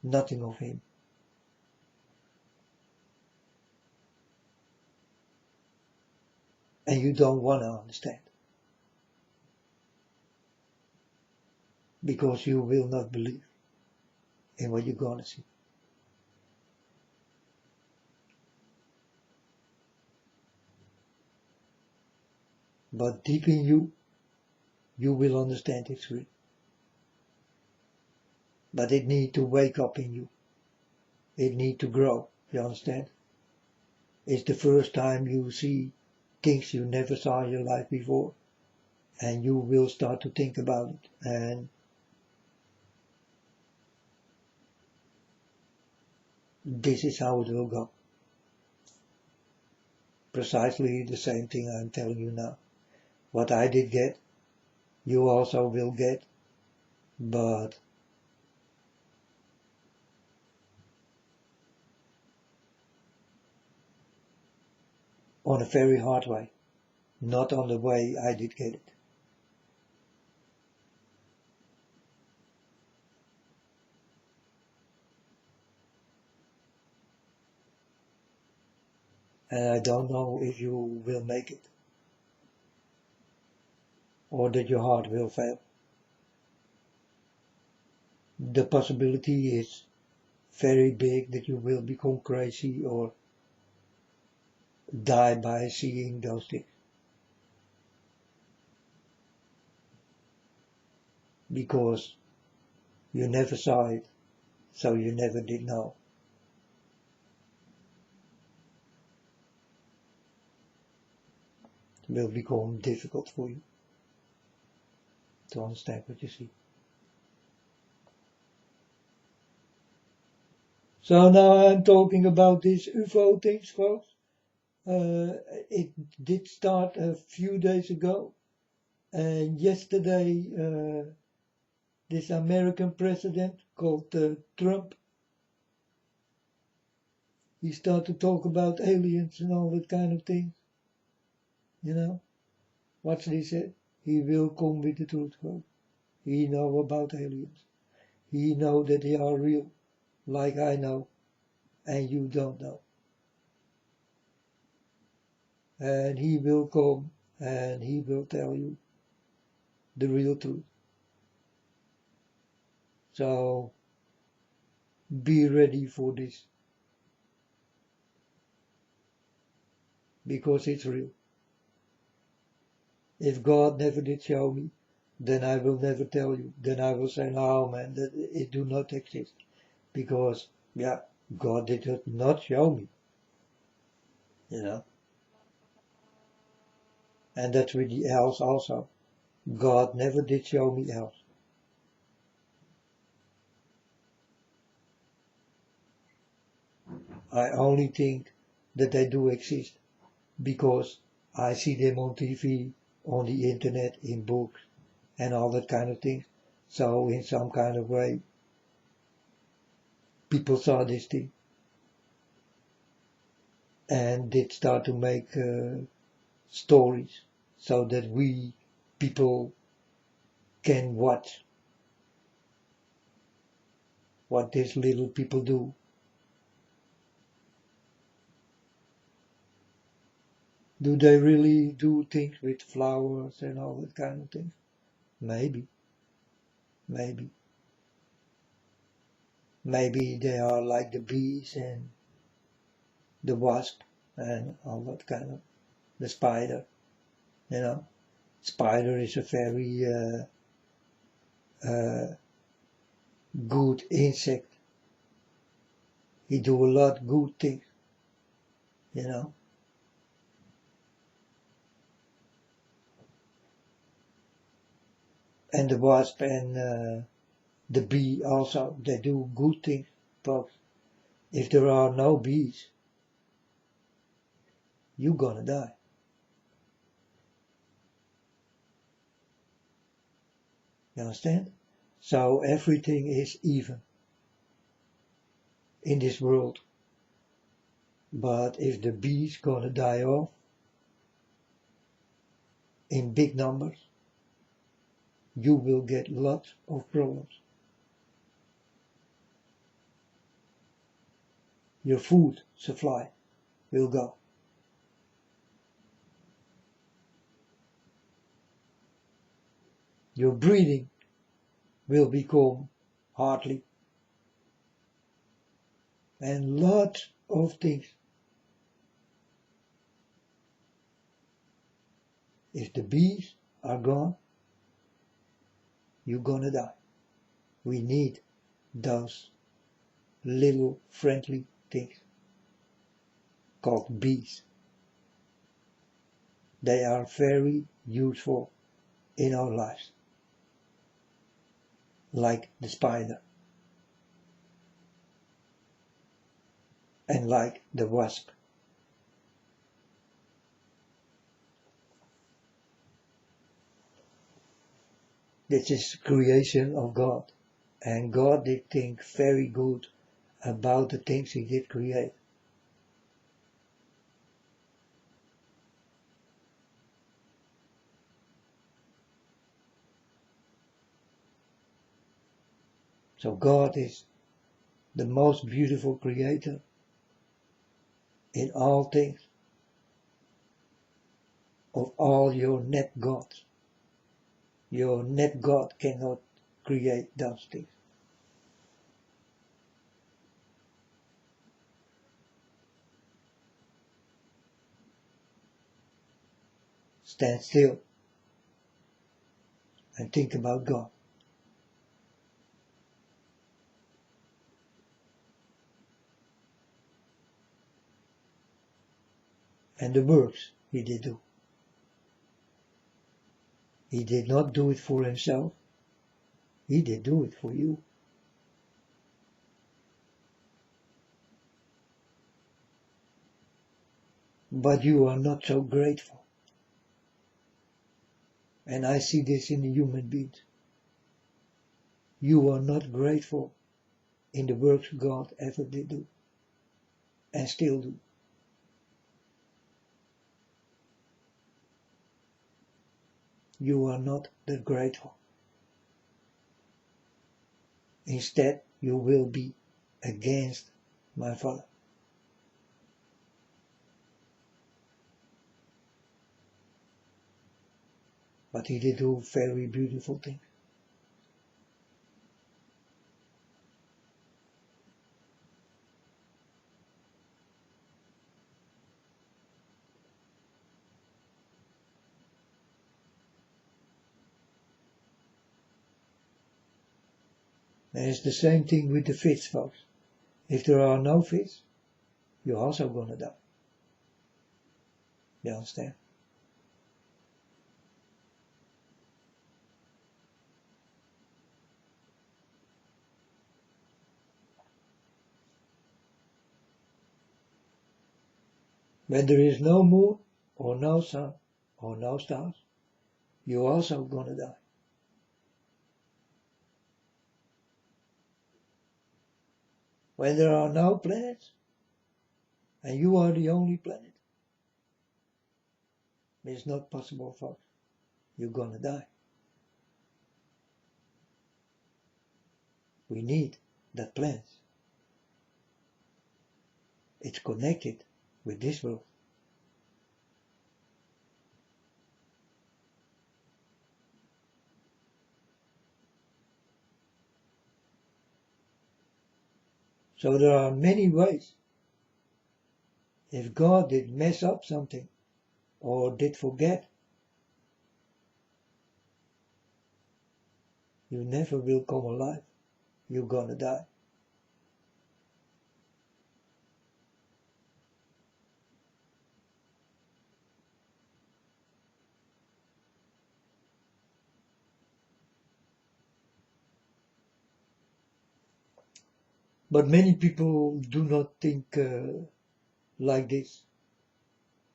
nothing of Him. And you don't want to understand. Because you will not believe in what you're going to see. But deep in you, you will understand it's real. But it needs to wake up in you. It needs to grow. You understand? It's the first time you see things you never saw in your life before. And you will start to think about it. And this is how it will go. Precisely the same thing I'm telling you now. What I did get, you also will get. But on a very hard way. Not on the way I did get it. And I don't know if you will make it. Or that your heart will fail. The possibility is very big that you will become crazy or die by seeing those things. Because you never saw it, so you never did know. It will become difficult for you to understand what you see. So now I'm talking about these UFO things, folks. It did start a few days ago, and yesterday this American president called Trump, he started to talk about aliens and all that kind of thing. You know, what's he said? He will come with the truth, folks. He know about aliens. He know that they are real, like I know, and you don't know. And he will come and he will tell you the real truth. So be ready for this. Because it's real. If God never did show me, then I will never tell you. Then I will say, no man, that it do not exist. Because, yeah, God did not show me. You know. And that's with the else also. God never did show me else. I only think that they do exist because I see them on TV, on the internet, in books, and all that kind of thing. So in some kind of way, people saw this thing and did start to make stories so that we people can watch what these little people do. Do they really do things with flowers and all that kind of thing? Maybe. Maybe. Maybe they are like the bees and the wasp and all that kind of, the spider, you know. Spider is a very good insect. He do a lot good things, you know. And the wasp and the bee also, they do good things, but if there are no bees, you're gonna die. You understand? So everything is even in this world. But if the bees gonna die off in big numbers, you will get lots of problems. Your food supply will go. Your breathing will become hardly. And lots of things. If the bees are gone, you're gonna die. We need those little friendly things called bees. They are very useful in our lives, like the spider and like the wasp. This is creation of God, and God did think very good about the things he did create. So God is the most beautiful creator in all things, of all your net gods. Your net God cannot create those things. Stand still and think about God and the works he did do. He did not do it for himself, he did do it for you. But you are not so grateful. And I see this in the human beings. You are not grateful in the works God ever did do and still do. You are not that grateful. Instead, you will be against my Father. But he did do very beautiful things. And it's the same thing with the fish, folks. If there are no fish, you're also gonna die. You understand? When there is no moon, or no sun, or no stars, you're also gonna die. When there are no planets, and you are the only planet, it's not possible, folks. You're gonna die. We need that planet. It's connected with this world. So there are many ways. If God did mess up something, or did forget, you never will come alive. You're gonna die. But many people do not think like this.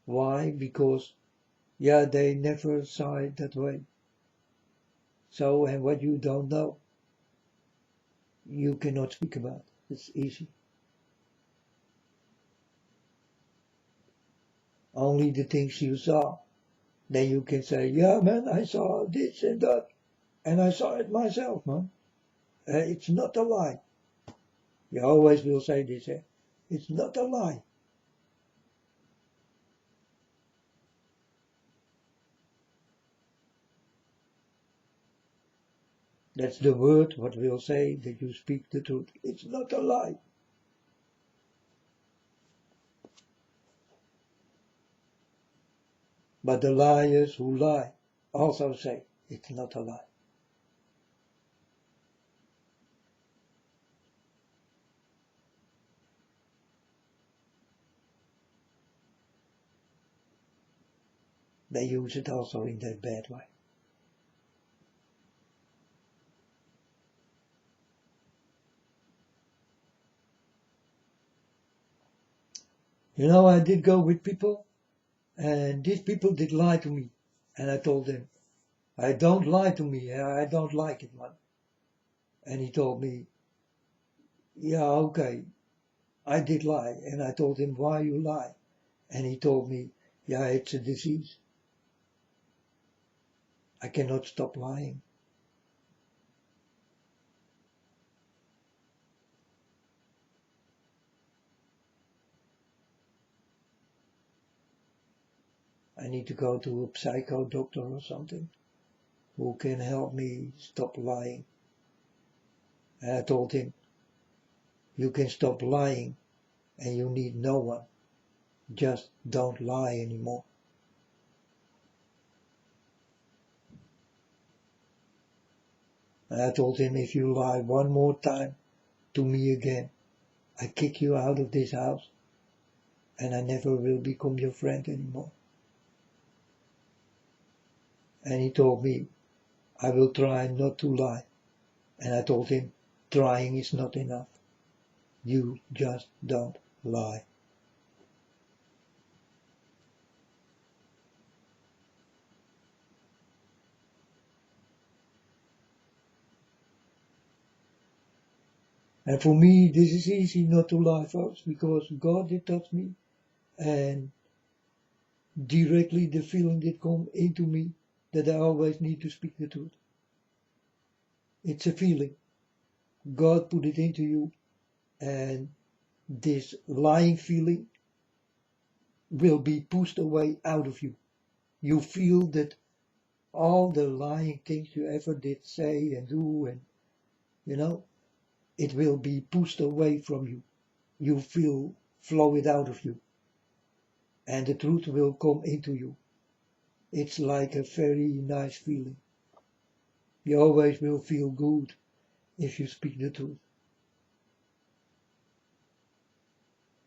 Why? Because, yeah, they never saw it that way. So, and what you don't know, you cannot speak about. It's easy. only the things you saw. Then you can say, yeah, man, I saw this and that, and I saw it myself, man. It's not a lie. You always will say this, eh? It's not a lie. That's the word what will say that you speak the truth. It's not a lie. But the liars who lie also say it's not a lie. They use it also in that bad way. You know, I did go with people, and these people did lie to me. And I told them, I don't lie to me, I don't like it, man. And he told me, yeah, okay, I did lie. And I told him, why you lie? And he told me, yeah, it's a disease. I cannot stop lying. I need to go to a psycho doctor or something who can help me stop lying. And I told him, you can stop lying and you need no one. Just don't lie anymore. And I told him, if you lie one more time to me again, I kick you out of this house and I never will become your friend anymore. And he told me, I will try not to lie. And I told him, trying is not enough. You just don't lie. And for me, this is easy not to lie, folks, because God did touch me, and directly the feeling did come into me that I always need to speak the truth. It's a feeling. God put it into you, and this lying feeling will be pushed away out of you. You feel that all the lying things you ever did say and do, and it will be pushed away from you. You feel flow it out of you, and the truth will come into you. It's like a very nice feeling. You always will feel good if you speak the truth.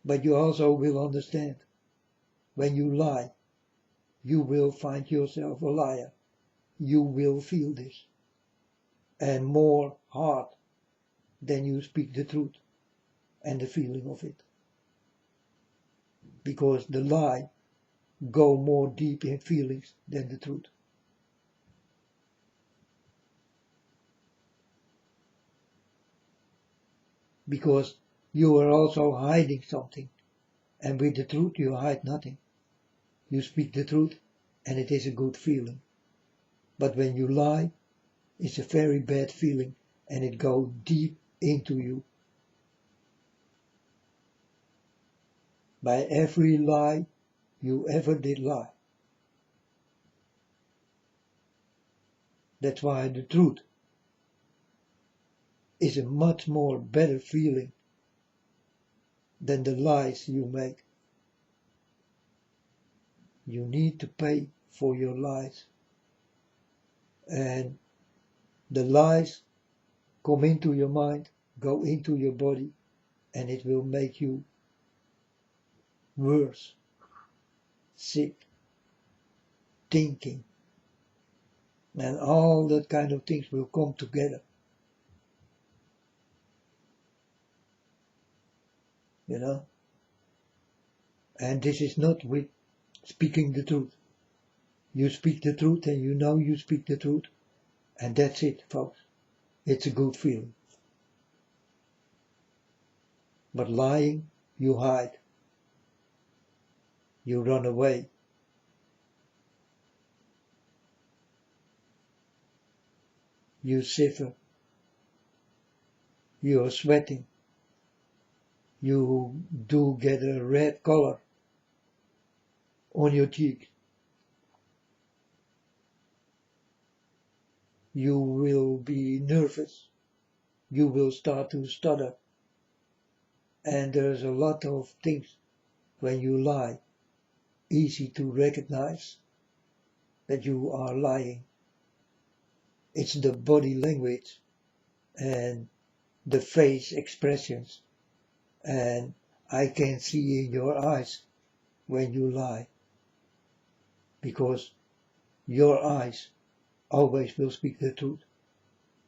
But you also will understand, when you lie, you will find yourself a liar. You will feel this, and more hard than you speak the truth and the feeling of it. Because the lie go more deep in feelings than the truth. Because you are also hiding something, and with the truth you hide nothing. You speak the truth, and it is a good feeling. But when you lie, it's a very bad feeling, and it goes deep into you. By every lie you ever did lie. That's why the truth is a much more better feeling than the lies you make. You need to pay for your lies. And the lies come into your mind, go into your body, and it will make you worse, sick, thinking, and all that kind of things will come together. And this is not with speaking the truth. You speak the truth and you know you speak the truth, and that's it, folks. It's a good feeling. But lying, you hide. You run away. You shiver. You are sweating. You do get a red color on your cheek. You will be nervous. You will start to stutter. And there's a lot of things when you lie, easy to recognize that you are lying. It's the body language and the face expressions, and I can see in your eyes when you lie, because your eyes always will speak the truth.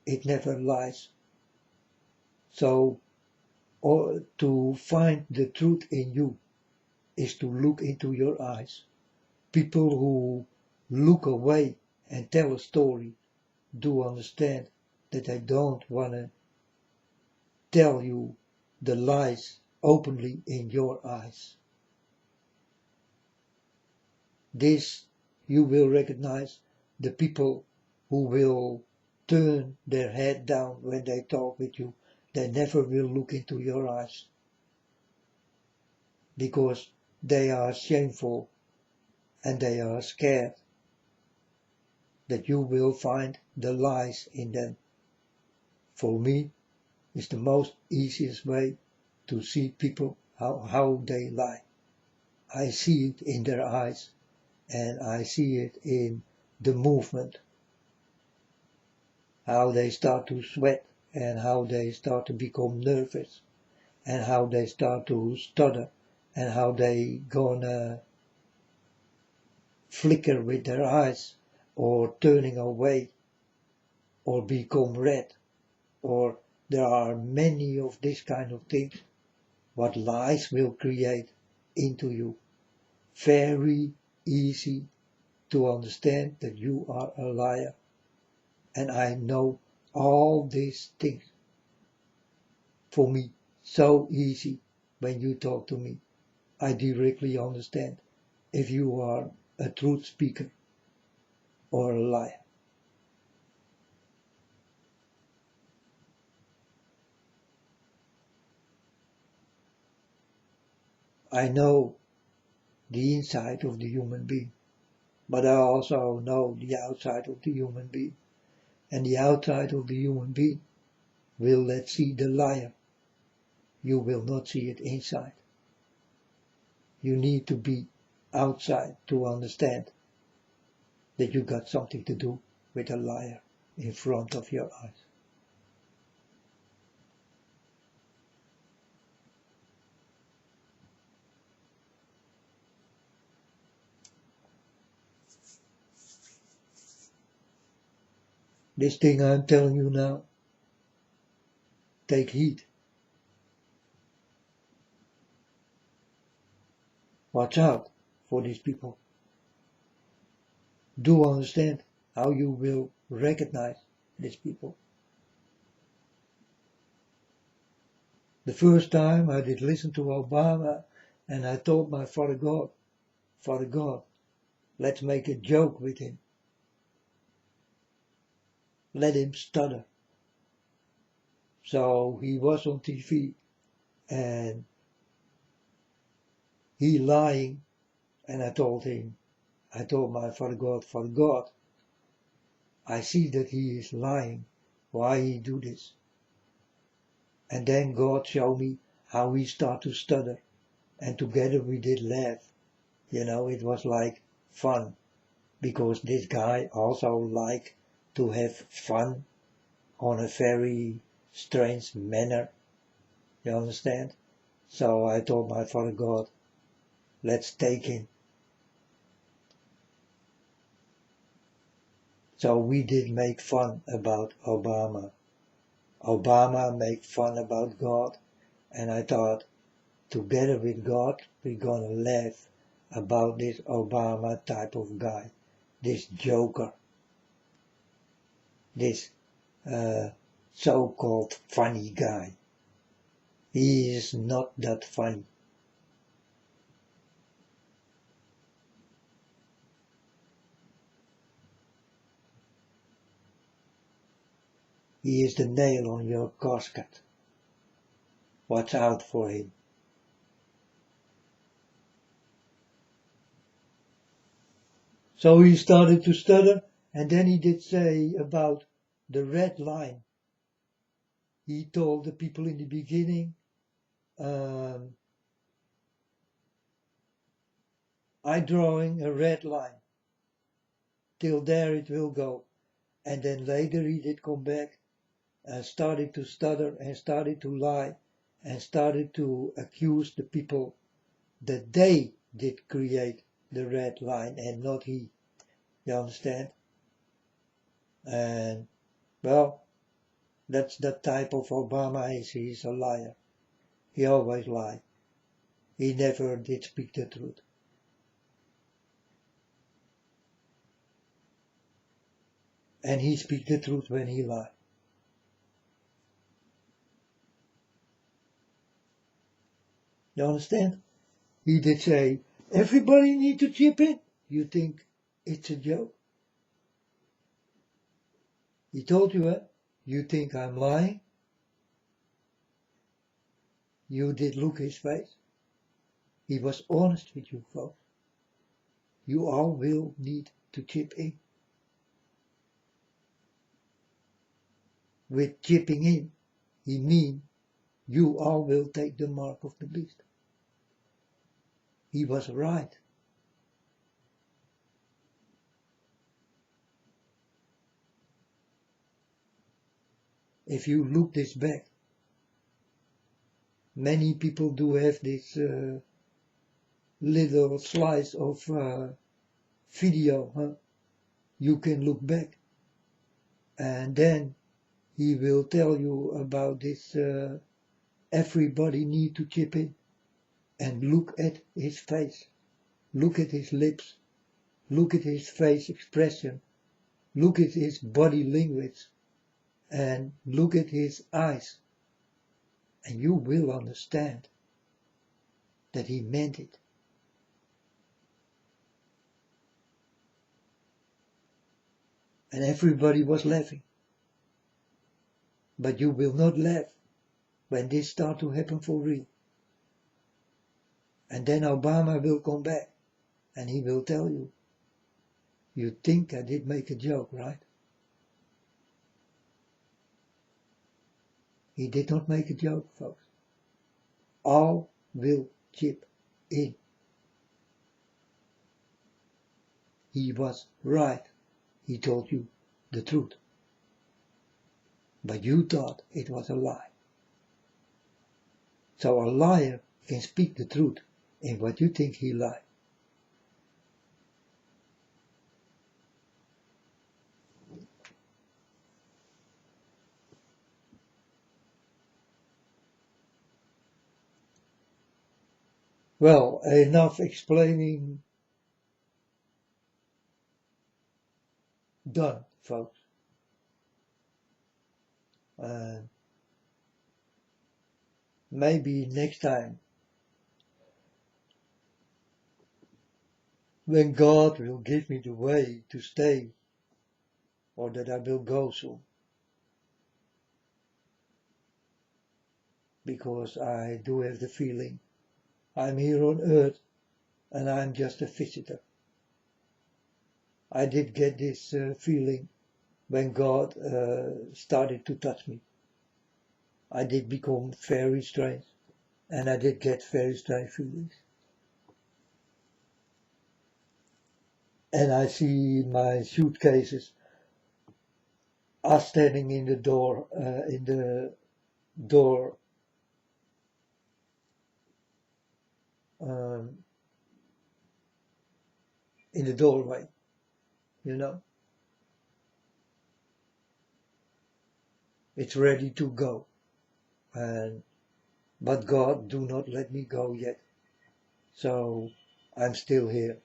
It never lies. So, or to find the truth in you is to look into your eyes. People who look away and tell a story do understand that they don't want to tell you the lies openly in your eyes. This you will recognize the people who will turn their head down when they talk with you. They never will look into your eyes because they are shameful and they are scared that you will find the lies in them. For me, it's the most easiest way to see people how they lie. I see it in their eyes and I see it in the movement, how they start to sweat and how they start to become nervous and how they start to stutter and how they gonna flicker with their eyes or turning away or become red, or there are many of this kind of things what lies will create into you. Very easy to understand that you are a liar. And I know all these things. For me, so easy when you talk to me. I directly understand if you are a truth speaker or a liar. I know the inside of the human being, but I also know the outside of the human being. And the outside of the human being will let see the liar. You will not see it inside. You need to be outside to understand that you got something to do with a liar in front of your eyes. This thing I'm telling you now, take heed. Watch out for these people. Do understand how you will recognize these people. The first time I did listen to Obama and I told my Father God, let's make a joke with him. Let him stutter. So he was on TV and he lying, and I told my Father God, I see that he is lying. Why he do this? And then God showed me how he started to stutter, and together we did laugh. You know, it was like fun, because this guy also liked to have fun on a very strange manner. You understand? So I told my Father God, let's take him. So we did make fun about Obama. Obama made fun about God, and I thought, together with God, we're gonna laugh about this Obama type of guy, this joker, this so-called funny guy. He is not that funny. He is the nail on your casket. Watch out for him. So he started to stutter, and then he did say about the red line. He told the people in the beginning, I'm drawing a red line. Till there it will go. And then later he did come back and started to stutter and started to lie and started to accuse the people that they did create the red line and not he. You understand? And well, that's the type of Obama is. He's a liar. He always lied. He never did speak the truth. And he speaks the truth when he lies. You understand? He did say, everybody need to chip in. You think it's a joke? He told you, you think I'm lying? You did look his face. He was honest with you folks. You all will need to chip in. With chipping in, he means you all will take the mark of the beast. He was right. If you look this back, many people do have this little slice of video. You can look back, and then he will tell you about this. Everybody need to chip in, and look at his face, look at his lips, look at his face expression, look at his body language, and look at his eyes, and you will understand that he meant it. And everybody was laughing. But you will not laugh when this starts to happen for real. And then Obama will come back and he will tell you, you think I did make a joke, right? He did not make a joke, folks. All will chip in. He was right. He told you the truth. But you thought it was a lie. So a liar can speak the truth in what you think he lied. Well, enough explaining. Done, folks. Maybe next time, when God will give me the way to stay, or that I will go soon. Because I do have the feeling I'm here on earth and I'm just a visitor. I did get this feeling when God started to touch me. I did become very strange, and I did get very strange feelings. And I see my suitcases are standing in the door, in the doorway, you know. It's ready to go. But God, do not let me go yet. So I'm still here.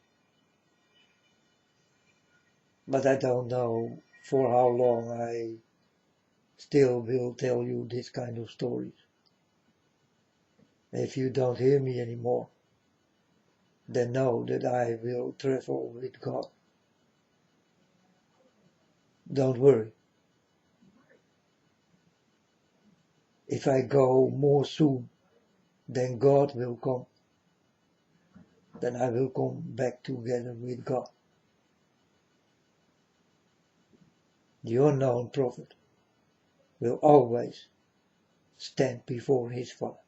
But I don't know for how long I still will tell you this kind of stories. If you don't hear me anymore, then know that I will travel with God. Don't worry. if I go more soon than God will come, then I will come back together with God. The unknown prophet will always stand before his Father.